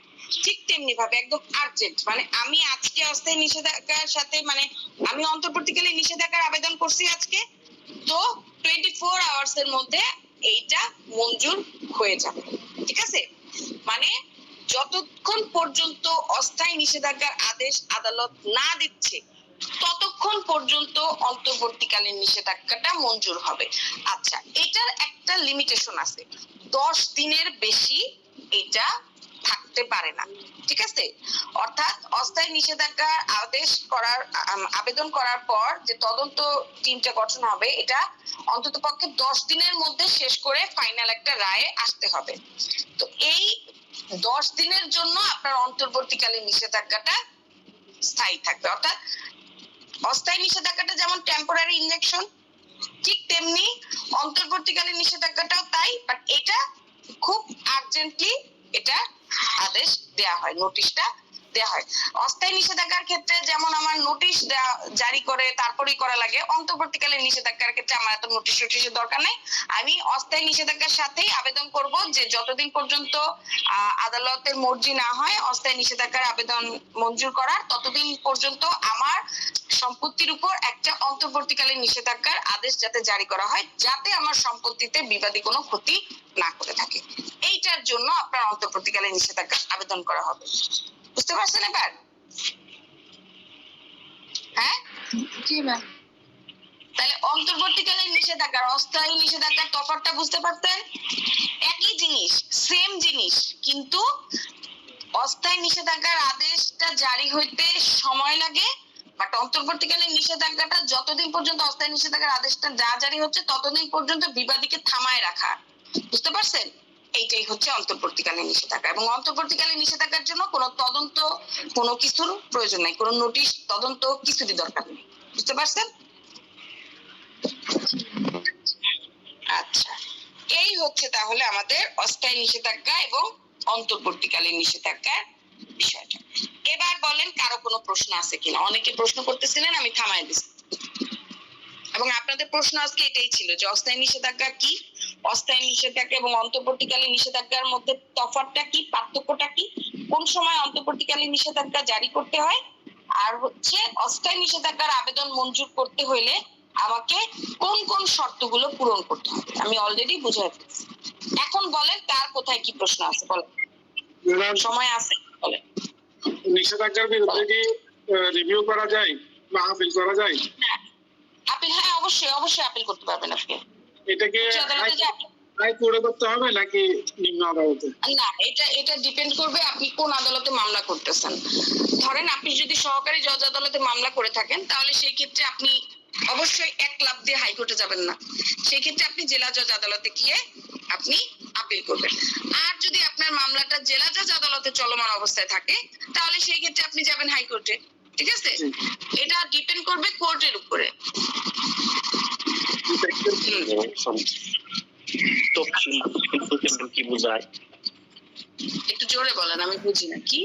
ঠিক তেমনি ভাবে একদম আর্জেন্ট, মানে আমি আজকে অস্থায়ী নিষেধাজ্ঞার সাথে মানে আমি অন্তর্বর্তীকালীন নিষেধাজ্ঞার আবেদন করছি আজকে, তো 24 আওয়ার্স এর মধ্যে এইটা মঞ্জুর হয়ে যাবে, ঠিক আছে। মানে যতক্ষণ পর্যন্ত অস্থায়ী নিষেধাজ্ঞার আদেশ আদালত না দিচ্ছে ততক্ষণ পর্যন্ত অন্তর্বর্তীকালীন নিষেধাজ্ঞাটা মঞ্জুর হবে। আচ্ছা, এটার একটা লিমিটেশন আছে, 10 দিনের বেশি এটা থাকতে পারে না, ঠিক আছে। অর্থাৎ অস্থায়ী নিষেধাজ্ঞার আদেশ করার আবেদন করার পর যে তদন্ত টিমটা গঠন হবে, এটা অন্ততপক্ষে 10 দিনের মধ্যে শেষ করে ফাইনাল একটা রায়ে আসতে হবে। তো এই 10 দিনের জন্য আপনার অন্তর্বর্তীকালীন নিষেধাজ্ঞাটা স্থায়ী থাকবে। অর্থাৎ অস্থায়ী নিষেধাজ্ঞাটা যেমন টেম্পোরারি ইনজেকশন, ঠিক তেমনি অন্তর্বর্তীকালীন নিষেধাজ্ঞাটাও তাই, বাট এটা খুব আর্জেন্টলি এটা আদেশ দেয়া হয়, নোটিশটা দেয়া হয়। অস্থায়ী নিষেধাজ্ঞার ক্ষেত্রে যেমন আমার নোটিশ জারি করে তারপরেই করা লাগে, অন্তর্বর্তীকালীন নিষেধাজ্ঞার ক্ষেত্রে আমার এত নোটিশের দরকার নেই। আমি অস্থায়ী নিষেধাজ্ঞার সাথেই আবেদন করব যে যতদিন পর্যন্ত আদালতের মর্জি না হয় অস্থায়ী নিষেধাজ্ঞার আবেদন মঞ্জুর করার, ততদিন পর্যন্ত আমার সম্পত্তির উপর একটা অন্তর্বর্তীকালীন নিষেধাজ্ঞার আদেশ যাতে জারি করা হয়, যাতে আমার সম্পত্তিতে বিবাদী কোনো ক্ষতি না করে থাকে, এইটার জন্য আপনার অন্তর্বর্তীকালীন নিষেধাজ্ঞা আবেদন করা হবে। বুঝতে পারছেন এবার? হ্যাঁ জি ম্যাম। তাহলে অন্তর্বর্তীকালীন নিষেধাজ্ঞা অস্থায়ী নিষেধাজ্ঞার তফাৎটা বুঝতে পারছেন? একই জিনিস, সেম জিনিস, কিন্তু অস্থায়ী নিষেধাজ্ঞার আদেশটা জারি হইতে সময় লাগে, বাট অন্তর্বর্তীকালীন নিষেধাজ্ঞাটা যতদিন পর্যন্ত অস্থায়ী নিষেধাজ্ঞার আদেশটা জারি হচ্ছে ততদিন পর্যন্ত বিবাদীকে থামায় রাখা। বুঝতে পারছেন? এইটাই হচ্ছে অন্তর্বর্তীকালীন নিষেধাজ্ঞা। এবং অন্তর্বর্তীকালীন নিষেধাজ্ঞার জন্য কোনো তদন্ত কোনো কিছুর প্রয়োজন নাই, কোনো নোটিশ তদন্ত কিছুরই দরকার নেই। বুঝতে পারছেন? আচ্ছা, এই হচ্ছে তাহলে আমাদের অস্থায়ী নিষেধাজ্ঞা এবং অন্তর্বর্তীকালীন নিষেধাজ্ঞার বিষয়টা। এবার বলেন কারো কোনো প্রশ্ন আছে কিনা? অনেকে প্রশ্ন করতেছিলেন, আমি থামাই দিচ্ছি। এবং আপনাদের প্রশ্ন আজকে এটাই ছিল যে অস্থায়ী নিষেধাজ্ঞা কি, অস্থায়ী নিষেধাজ্ঞা এবং অন্তর্বর্তীকালীন নিষেধাজ্ঞার মধ্যে তফাৎটা কি, পার্থক্যটা কি, কোন সময় অন্তর্বর্তীকালীন নিষেধাজ্ঞা জারি করতে হয়, আর হচ্ছে অস্থায়ী নিষেধাজ্ঞার আবেদন মঞ্জুর করতে হইলে আমাকে কোন কোন শর্তগুলো পূরণ করতে হবে আমি অলরেডি বুঝাই দিচ্ছি। এখন বলেন কার কোথায় কি প্রশ্ন আছে, বলেন, সময় আছে বলেন। নিষেধাজ্ঞার বিরুদ্ধে কি রিভিউ করা যায় বা আপিল করা যায়? আপিল, হ্যাঁ অবশ্যই অবশ্যই আপিল করতে পারবেন আপনি। এটাকে হাইকোর্টে করতে হবে নাকি নিম্ন আদালতে? না, এটা ডিপেন্ড করবে আপনি কোন আদালতে মামলা করতেছেন। ধরেন আপনি যদি সহকারী জজ আদালতে মামলা করে থাকেন তাহলে সেই ক্ষেত্রে আপনি অবশ্যই এক লাফ দিয়ে হাইকোর্টে যাবেন না, সেই ক্ষেত্রে আপনি জেলা জজ আদালতে গিয়ে আপনি আপিল করবেন। আর যদি আপনার মামলাটা জেলা জজ আদালতে চলমান অবস্থায় থাকে তাহলে সেই ক্ষেত্রে আপনি যাবেন হাইকোর্টে। ঠিক আছে, এটা ডিপেন্ড করবে কোর্টের উপরে। তফসিল বলতে কি বোঝায়? একটু জোরে বলেন, আমি বুঝি না কি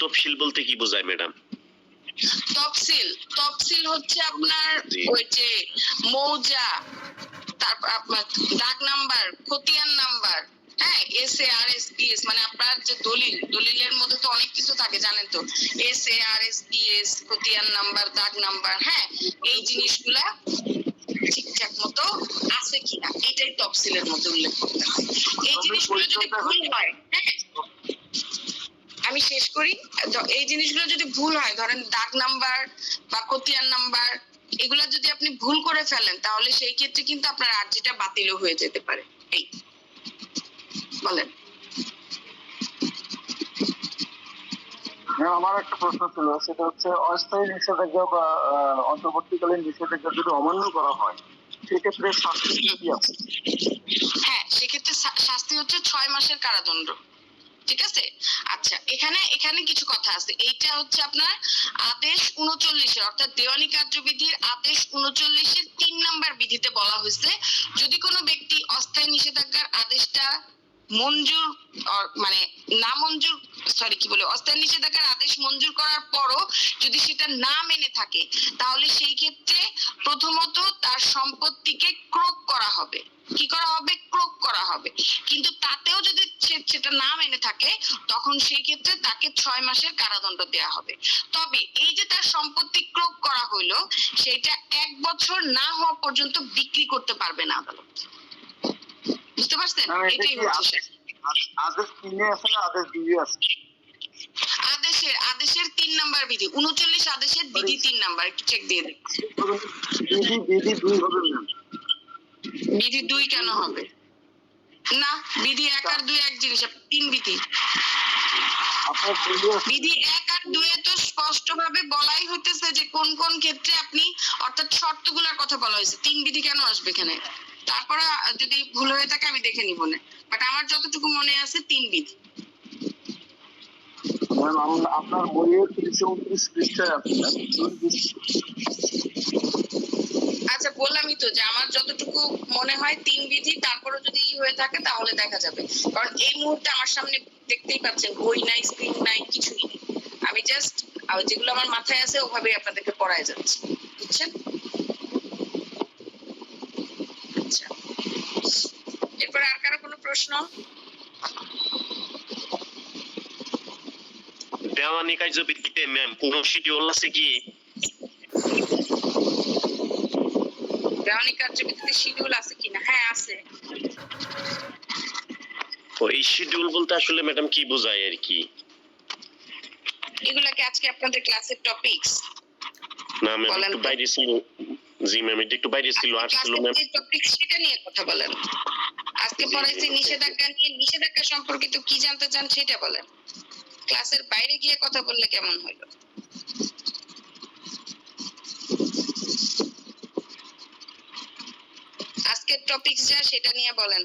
তফসিল বলতে কি বোঝায় ম্যাডাম? তফসিল হচ্ছে আপনার জি। ওই যে মৌজা, তারপর আপনার দাগ নাম্বার, খতিয়ান নাম্বার, হ্যাঁ, SARSBS, মানে আপনার যে দলিলের মধ্যে তো অনেক কিছু থাকে জানেন তো, SARSBS, খতিয়ান নাম্বার, দাগ নাম্বার, হ্যাঁ, এই জিনিসগুলা ঠিকঠাক মতো আছে কিনা এটাই তফসিলের মধ্যে উল্লেখ করতে হয়। এই জিনিসগুলো যদি ভুল হয়, হ্যাঁ, আমি শেষ করি, এই জিনিসগুলো যদি ভুল হয়, ধরেন দাগ নাম্বার বা খতিয়ান নাম্বার, এগুলা যদি আপনি ভুল করে ফেলেন তাহলে সেই ক্ষেত্রে কিন্তু আপনার আর্জিটা বাতিলও হয়ে যেতে পারে। এই বলেন। আমার একটা প্রশ্ন ছিল, সেটা হচ্ছে অস্থায়ী নিষেধাজ্ঞা বা অন্তর্বর্তীকালীন নিষেধাজ্ঞা যদি অমান্য করা হয় সেক্ষেত্রে শাস্তি কি আছে? হ্যাঁ, সেক্ষেত্রে শাস্তি হচ্ছে 6 মাসের কারাদণ্ড। ঠিক আছে, আচ্ছা, এখানে কিছু কথা আছে। এইটা হচ্ছে আপনার আদেশ 39-এর, অর্থাৎ দেওয়ানি কার্যবিধির আদেশ 39-এর 3 নাম্বার বিধিতে বলা হয়েছে, যদি কোনো ব্যক্তি অস্থায়ী নিষেধাজ্ঞার আদেশটা মঞ্জুর মানে না মঞ্জুর অস্থায়ী নিষেধাজ্ঞার আদেশ মঞ্জুর করার পরও যদি সেটা না মেনে থাকে তাহলে সেই ক্ষেত্রে প্রথমত তার সম্পত্তিকে ক্রোক করা হবে। কি করা হবে? ক্রোক করা হবে। কিন্তু তাতেও যদি সেটা না মেনে থাকে তখন সেই ক্ষেত্রে তাকে 6 মাসের কারাদণ্ড দেওয়া হবে। তবে এই যে তার সম্পত্তি ক্রোক করা হইলো, সেটা 1 বছর না হওয়া পর্যন্ত বিক্রি করতে পারবে না আদালত। বুঝতে পারছেন? এটাই হচ্ছে আদেশ 3 আছে না আদেশ 2 আছে? আদেশের 3 নাম্বার বিধি, 39 আদেশের বিধি 3 নাম্বার, একটু চেক দিয়ে দেন। বিধি 2 হবে না? বিধি 2 কেন হবে না? বিধি 1 আর 2 এক জিনিস, 3 বিধি। বিধি 1 আর 2 এ তো স্পষ্ট ভাবে বলাই হইতেছে যে কোন কোন ক্ষেত্রে আপনি, অর্থাৎ শর্তগুলোর কথা বলা হয়েছে। 3 বিধি কেন আসবে এখানে? তারপরে যদি ভুল হয়ে থাকে আমি দেখে নিব না, বাট আমার যতটুকু মনে আছে 3 বিধি। আপনার বইয়ের 329 পৃষ্ঠায় আছে। আচ্ছা, বললামই তো যে আমার যতটুকু মনে হয় 3 বিধি, তারপরে যদি হয়ে থাকে তাহলে দেখা যাবে। কারণ এই মুহূর্তে আমার সামনে দেখতেই পাচ্ছেন বই নাই, স্ক্রিন নাই, কিছুই নেই। আমি জাস্ট যেগুলো আমার মাথায় আছে ওভাবেই আপনাদেরকে পড়ায় যাচ্ছি, বুঝছেন? আচ্ছা, এরপর আর কারো কোনো প্রশ্ন? দেওয়ানি কার্যবিধিতে ম্যাম কোন শিডিউল আছে কি? দেওয়ানি কার্যবিধিতে শিডিউল আছে কিনা? হ্যাঁ, আছে। তো এই শিডিউল বলতে আসলে ম্যাডাম কি বোঝায় আর কি? এগুলাকে আজকে আপনাদের ক্লাসের টপিকস। না ম্যাম, একটু বাইরে ছিল। জি ম্যাম, একটু বাইরে ছিল, আসছিল ম্যাম। টপিকস সেটা নিয়ে কথা বলেন। আজকে পড়াইছি নিষেধাজ্ঞা নিয়ে, নিষেধাজ্ঞা সম্পর্কিত কি জানতে চান সেটা বলেন। ক্লাসের বাইরে গিয়ে কথা বললে কেমন হইলো? আজকের টপিকস যা সেটা নিয়ে বলেন।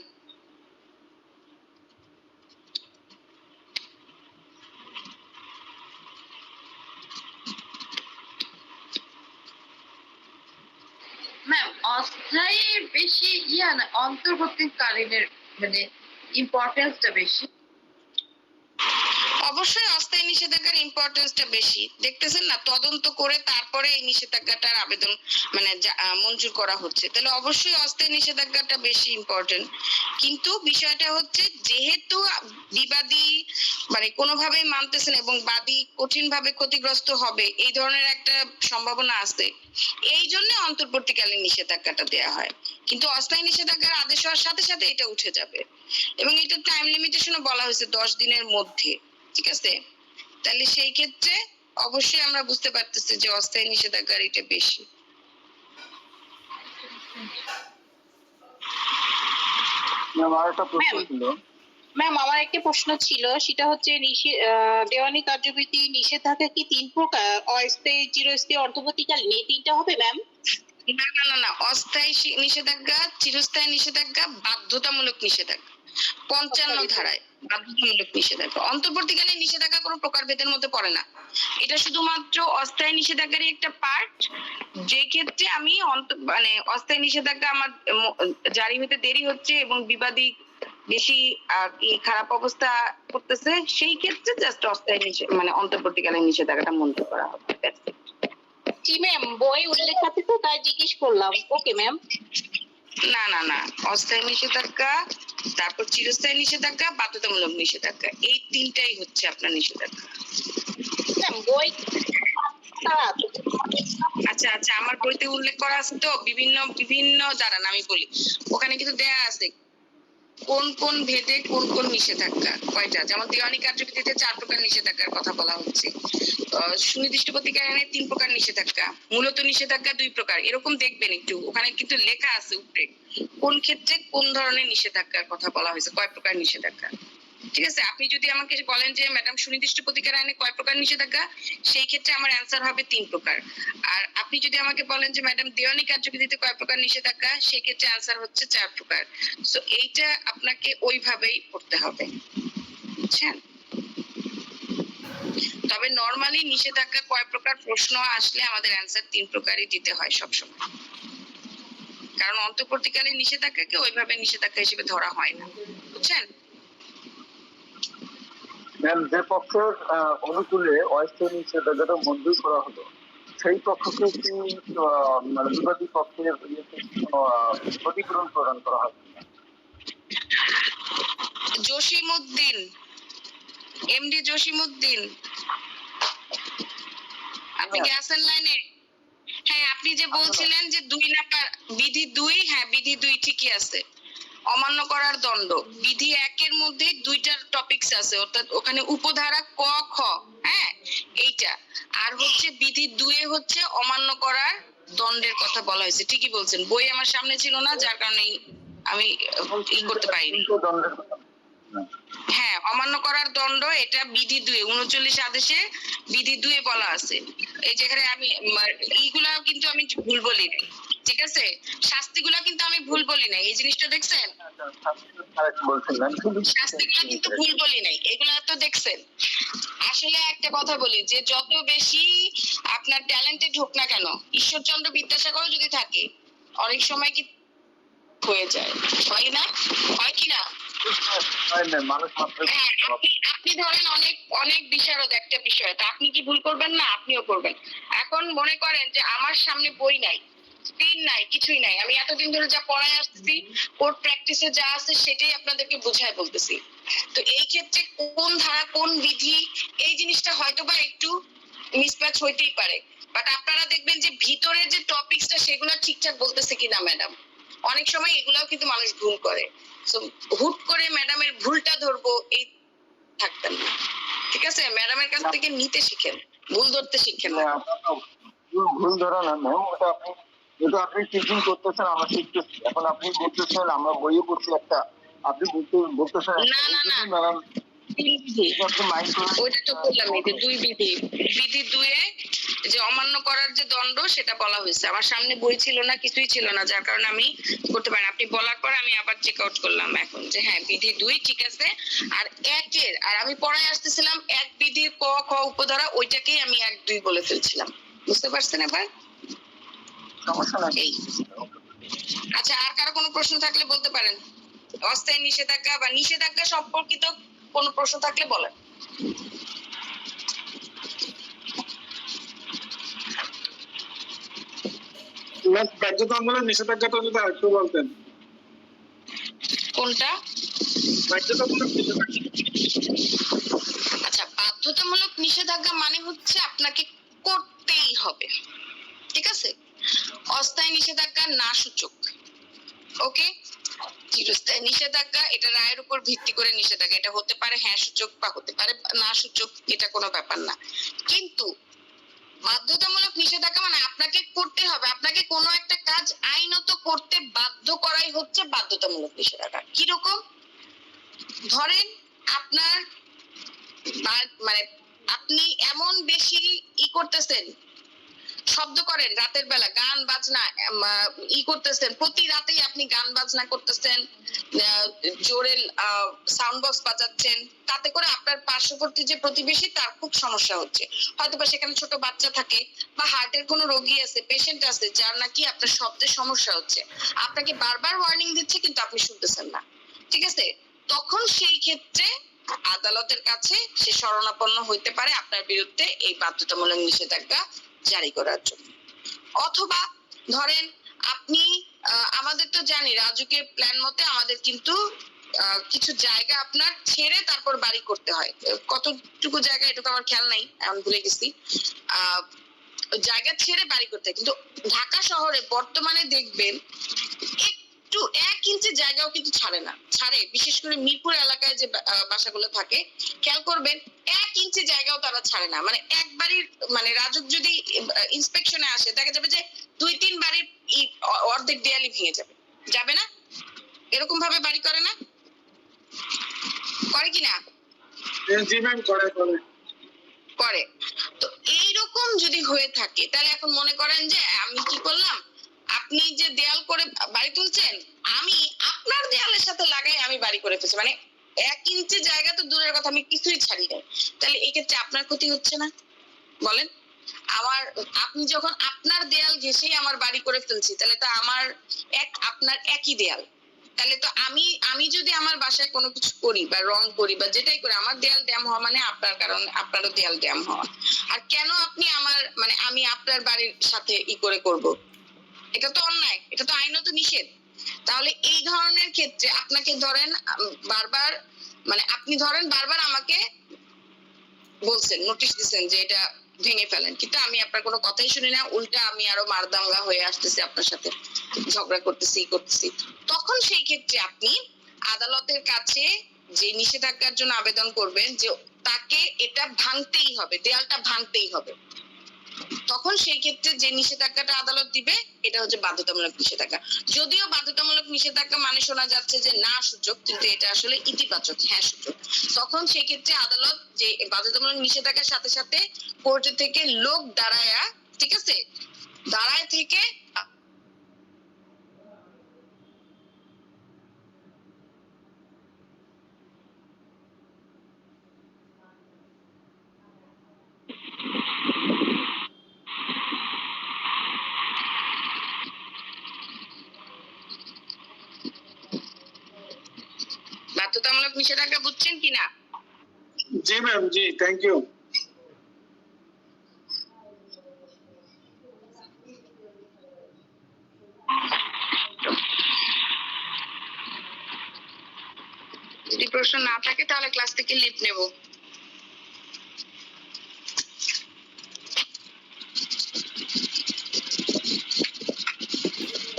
ম্যাম, অস্থায়ী বেশি না অন্তর্বর্তীকালীনের মানে ইম্পর্টেন্সটা বেশি? অবশ্যই অস্থায়ী নিষেধাজ্ঞার ইম্পর্টেন্সটা বেশি। দেখতেছেন না, তদন্ত করে তারপরে এই নিষেধাজ্ঞাটার আবেদন মানে মঞ্জুর করা হচ্ছে, তাহলে অবশ্যই অস্থায়ী নিষেধাজ্ঞাটা বেশি ইম্পর্টেন্ট। কিন্তু বিষয়টা হচ্ছে যেহেতু বিবাদী মানে কোনোভাবেই মানতেছেন এবং বাদী কঠিনভাবে ক্ষতিগ্রস্ত হবে এই ধরনের একটা সম্ভাবনা আছে, এই জন্য অন্তর্বর্তীকালীন নিষেধাজ্ঞাটা দেওয়া হয়। কিন্তু অস্থায়ী নিষেধাজ্ঞার আদেশ হওয়ার সাথে সাথে এটা উঠে যাবে এবং এটা টাইম লিমিটেশনও বলা হয়েছে 10 দিনের মধ্যে। ঠিক আছে, তাহলে সেই ক্ষেত্রে অবশ্যই আমরা বুঝতে পারতেছি যে অস্থায়ী নিষেধাজ্ঞার এটা বেশি। ম্যাম, আমার একটা প্রশ্ন ছিল, সেটা হচ্ছে দেওয়ানি কার্যবিধি নিষেধাজ্ঞা কি 3 প্রকার? অস্থায়ী, চিরস্থায়ী, অন্তর্বর্তীকালীন, এই 3টা হবে ম্যাম? না, অস্থায়ী নিষেধাজ্ঞা, চিরস্থায়ী নিষেধাজ্ঞা, বাধ্যতামূলক নিষেধাজ্ঞা। 55 ধারায় বাধ্যতামূলক নিষেধাজ্ঞা। অন্তর্বর্তীকালীন নিষেধাজ্ঞা কোনো প্রকারভেদের মধ্যে পড়ে না, এটা শুধুমাত্র অস্থায়ী নিষেধাজ্ঞারই একটা পার্ট। যে ক্ষেত্রে আমি মানে অস্থায়ী নিষেধাজ্ঞা আমার জারি হতে দেরি হচ্ছে এবং বিবাদী বেশি খারাপ অবস্থা করতেছে, সেই ক্ষেত্রে জাস্ট অস্থায়ী মানে অন্তর্বর্তীকালীন নিষেধাজ্ঞাটা মঞ্জুর করা হবে। জি ম্যাম, বই উল্লেখ আছে তো তাই জিজ্ঞেস করলাম। Okay ma'am. না না না, অস্থায়ী নিষেধাজ্ঞা, তারপর চিরস্থায়ী নিষেধাজ্ঞা, বাধ্যতামূলক নিষেধাজ্ঞা, এই তিনটাই হচ্ছে আপনার নিষেধাজ্ঞা। ম্যাম বই আচ্ছা আচ্ছা, আমার বইতে উল্লেখ করা আছে তো বিভিন্ন বিভিন্ন দাঁড়ান আমি বলি, ওখানে কিন্তু দেয়া আছে কোন কোন ভেদে কোন কোন নিষেধাজ্ঞা কয়টা। যেমন দেওয়ানি কার্যবিধিতে 4 প্রকার নিষেধাজ্ঞার কথা বলা হচ্ছে, সুনির্দিষ্ট প্রতিকার আইনে 3 প্রকার নিষেধাজ্ঞা, মূলত নিষেধাজ্ঞা 2 প্রকার, এরকম দেখবেন একটু ওখানে কিন্তু লেখা আছে উপরে কোন ক্ষেত্রে কোন ধরনের নিষেধাজ্ঞার কথা বলা হয়েছে, কয় প্রকার নিষেধাজ্ঞা। ঠিক আছে, আপনি যদি আমাকে বলেন যে ম্যাডাম সুনির্দিষ্ট প্রতিকার আইনে কয় প্রকার নিষেধাজ্ঞা, সেই ক্ষেত্রে আমার অ্যান্সার হবে 3 প্রকার। আর আপনি যদি আমাকে বলেন যে ম্যাডাম দেওয়ানি কার্যবিধিতে কয় প্রকার নিষেধাজ্ঞা, সেই ক্ষেত্রে অ্যান্সার হচ্ছে 4 প্রকার। সো এইটা আপনাকে ওইভাবেই পড়তে হবে, বুঝছেন? তবে নরমালি নিষেধাজ্ঞা কয় প্রকার প্রশ্ন আসলে আমাদের অ্যান্সার 3 প্রকারই দিতে হয় সবসময়, কারণ অন্তর্বর্তীকালীন নিষেধাজ্ঞাকে ওইভাবে নিষেধাজ্ঞা হিসেবে ধরা হয় না, বুঝছেন? ম্যাম, যে পক্ষের অনুকূলে অস্থায়ী নিষেধাজ্ঞাটা মঞ্জুর করা হলো সেই পক্ষকে কি মানে বিবাদী পক্ষের ক্ষতিপূরণ প্রদান করা হবে? জসিমউদ্দিন, এমডি জসিমউদ্দিন, আপনি কি আছেন লাইনে? হ্যাঁ, আপনি যে বলছিলেন যে 2 নাম্বার বিধি 2, হ্যাঁ বিধি 2 ঠিকই আছে, অমান্য করার দণ্ড। বিধি 1 এর মধ্যে 2টা টপিকস আছে, অর্থাৎ ওখানে উপধারা ক খ, হ্যাঁ এইটা, আর হচ্ছে বিধি 2 এ হচ্ছে অমান্য করার দণ্ডের কথা বলা হয়েছে। ঠিকই বলছেন, বই আমার সামনে ছিল না, যার কারণে আমি করতে পারিনি। হ্যাঁ, অমান্য করার দণ্ড, এটা বিধি 2 39 আদেশে বিধি 2 বলা আছে। এই যেখানে আমি এইগুলা কিন্তু আমি ভুল বলি নাই, ঠিক আছে, শাস্তিগুলা কিন্তু আমি ভুল বলি নাই, এই জিনিসটা দেখছেন, শাস্তিগুলা কিন্তু ভুল বলি নাই, এগুলা তো দেখছেন। আসলে একটা কথা বলি যে যত বেশি আপনার ট্যালেন্টেড হোক না কেন, ঈশ্বরচন্দ্র বিদ্যাসাগরও যদি থাকে অনেক সময় কি হয়ে যায়, হয় না, হয় কি না? আপনি ধরেন অনেক অনেক বিশারদ একটা বিষয়, তা আপনি কি ভুল করবেন না? আপনিও করবেন। এখন মনে করেন যে আমার সামনে বই নাই, স্ক্রিন নাই, কিছুই নাই, আমি এতদিন ধরে যা পড়ায় আসছি, কোর্ট প্র্যাকটিসে যা আছে সেটাই আপনাদেরকে বুঝায় বলতেছি। তো এই ক্ষেত্রে কোন ধারা কোন বিধি, এই জিনিসটা হয়তো বা একটু মিসম্যাচ হইতেই পারে, বাট আপনারা দেখবেন যে ভিতরের যে টপিকসটা সেগুলো ঠিকঠাক বলতেছে কিনা ম্যাডাম। অনেক সময় এগুলাও কিন্তু মানুষ ভুল করে, সো হুট করে ম্যাডামের ভুলটা ধরবো এই থাকতেন না, ঠিক আছে? ম্যাডামের কাছ থেকে নিতে শিখেন, ভুল ধরতে শিখেন না। ভুল ধরা না ম্যাম, আপনি টিচিং করতেছেন, আমরা শিখতেছি। এখন আপনি বলতেছেন আমরা বইয়ে পড়ছি একটা, আপনি বলতেছেন না না না, ম্যাডাম ওইটা তো বললাম, এই যে 2 বিধি, বিধি 2 এ যে অমান্য করার যে দণ্ড সেটা বলা হয়েছে। আমার সামনে বই ছিল না, কিছুই ছিল না, যার কারণে আমি করতে পারি না। আপনি বলার পর আমি আবার চেক আউট করলাম এখন যে হ্যাঁ বিধি 2 ঠিক আছে। আর 1 এর, আর আমি পড়ায় আসতেছিলাম 1 বিধি ক খ উপধারা, ওইটাকেই আমি 1 2 বলে ফেলছিলাম, বুঝতে পারছেন এবার? সমস্যা নাই। আচ্ছা, আর কারো কোনো প্রশ্ন থাকলে বলতে পারেন, অস্থায়ী নিষেধাজ্ঞা বা নিষেধাজ্ঞা সম্পর্কিত কোনো প্রশ্ন থাকলে বলেন। বাধ্যতামূলক নিষেধাজ্ঞাটা যদি আরেকটু বলতেন। কোনটা? বাধ্যতামূলক নিষেধাজ্ঞা। আচ্ছা, বাধ্যতামূলক নিষেধাজ্ঞা মানে হচ্ছে আপনাকে করতেই হবে, ঠিক আছে? অস্থায়ী নিষেধাজ্ঞা না সূচক, ওকে? চিরস্থায়ী নিষেধাজ্ঞা এটা রায়ের উপর ভিত্তি করে নিষেধাজ্ঞা, এটা হতে পারে হ্যাঁ সূচক বা হতে পারে না সূচক, এটা কোনো ব্যাপার না। কিন্তু বাধ্যতামূলক নিষেধাজ্ঞা মানে আপনাকে করতে হবে, আপনাকে কোনো একটা কাজ আইনত করতে বাধ্য করাই হচ্ছে বাধ্যতামূলক নিষেধাজ্ঞা। কিরকম? ধরেন আপনার মানে আপনি এমন বেশি করতেছেন, শব্দ করেন রাতের বেলা, গান বাজনা করতেছেন, প্রতি রাতেই আপনি গান বাজনা করতেছেন, জোরে সাউন্ড বক্স বাজাচ্ছেন, তাতে করে আপনার পার্শ্ববর্তী যে প্রতিবেশী তার খুব সমস্যা হচ্ছে। হয়তো বা সেখানে ছোট বাচ্চা থাকে বা হার্টের কোনো রোগী আছে, পেশেন্ট আছে, যার নাকি আপনার শব্দের সমস্যা হচ্ছে, আপনাকে বারবার ওয়ার্নিং দিচ্ছে কিন্তু আপনি শুনতেছেন না, ঠিক আছে? তখন সেই ক্ষেত্রে আদালতের কাছে সে শরণাপন্ন হইতে পারে আপনার বিরুদ্ধে এই বাধ্যতামূলক নিষেধাজ্ঞা জারি করার জন্য। অথবা ধরেন আপনি আমাদের তো জানি রাজুকের প্ল্যান মতে আমাদের কিন্তু কিছু জায়গা আপনার ছেড়ে তারপর বাড়ি করতে হয়, কতটুকু জায়গা এটা তো আমার খেয়াল নাই, আমি ভুলে গেছি। জায়গা ছেড়ে বাড়ি করতে হয়, কিন্তু ঢাকা শহরে বর্তমানে দেখবেন একটু 1 ইঞ্চি জায়গাও কিন্তু ছাড়ে, বিশেষ করে মিরপুর এলাকায় যে বাসাগুলো থাকে খেয়াল করবেন 1 ইঞ্চি জায়গাও তারা ছাড়ে না। মানে এক বাড়ির মানে রাজুক যদি ইন্সপেকশনে আসে দেখা যাবে যে 2-3 বাড়ির অর্ধেক দেয়ালি ভেঙে যাবে না? এরকম ভাবে বাড়ি করে না, করে কিনা? জি ম্যাম, করে। তো এইরকম যদি হয়ে থাকে তাহলে এখন মনে করেন যে আমি কি করলাম, আপনি যে দেয়াল করে বাড়ি তুলছেন আমি আপনার দেয়ালের সাথে লাগাই আমি বাড়ি করে ফেলছি, মানে 1 ইঞ্চি জায়গা তো দূরের কথা আমি কিছুই ছাড়ি নাই, তাহলে এই ক্ষেত্রে আপনার ক্ষতি হচ্ছে না বলেন? আপনি যখন আপনার দেয়াল ঘেঁষেই আমার বাড়ি করে ফেলছি তাহলে তো আমার আপনার একই দেয়াল, তাহলে তো আমি যদি আমার বাসায় কোনো কিছু করি বা রং করি বা যেটাই করি আমার দেয়াল ড্যাম হওয়া মানে আপনার কারণে আপনারও দেয়াল ড্যাম হওয়া। আর কেন আপনি আমি আপনার বাড়ির সাথে করব? এটা তো অন্যায়, এটা তো আইনত নিষেধ। তাহলে এই ধরনের ক্ষেত্রে আপনাকে ধরেন বারবার বারবার আমাকে বলছেন, নোটিশ দিচ্ছেন যে এটা ভেঙে ফেলেন, কিন্তু আমি আপনার কোনো কথাই শুনি না, উল্টা আমি আরো মারদাঙ্গা হয়ে আসতেছি, আপনার সাথে ঝগড়া করতেছি। তখন সেই ক্ষেত্রে আপনি আদালতের কাছে যে নিষেধাজ্ঞার জন্য আবেদন করবেন যে তাকে এটা ভাঙতেই হবে, দেয়ালটা ভাঙতেই হবে, তখন সেই ক্ষেত্রে যে নিষেধাজ্ঞাটা আদালত দিবে এটা হচ্ছে বাধ্যতামূলক নিষেধাজ্ঞা। যদিও বাধ্যতামূলক নিষেধাজ্ঞা মানে শোনা যাচ্ছে যে না সুযোগ, কিন্তু এটা আসলে ইতিবাচক, হ্যাঁ সুযোগ। তখন সেই ক্ষেত্রে আদালত যে বাধ্যতামূলক নিষেধাজ্ঞার সাথে সাথে কোর্ট থেকে লোক দাঁড়ায়, ঠিক আছে, দাঁড়ায় থেকে বাধ্যতামূলক নিষেধাজ্ঞা বুঝছেন কিনা? জি ম্যাম, জি, থ্যাংক ইউ। যদি প্রশ্ন না থাকে তাহলে ক্লাস থেকে লিভ নেব।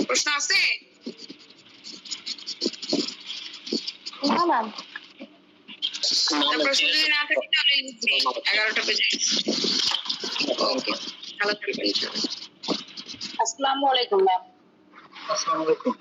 প্রশ্ন আছে? না ম্যাম, প্রশ্ন যদি না থাকে তাহলে লিভ নেই, 11টা বেজে গেছে। ওকে, ভালো থাকবেন। আসসালামু আলাইকুম ম্যাম। আসসালামু আলাইকুম।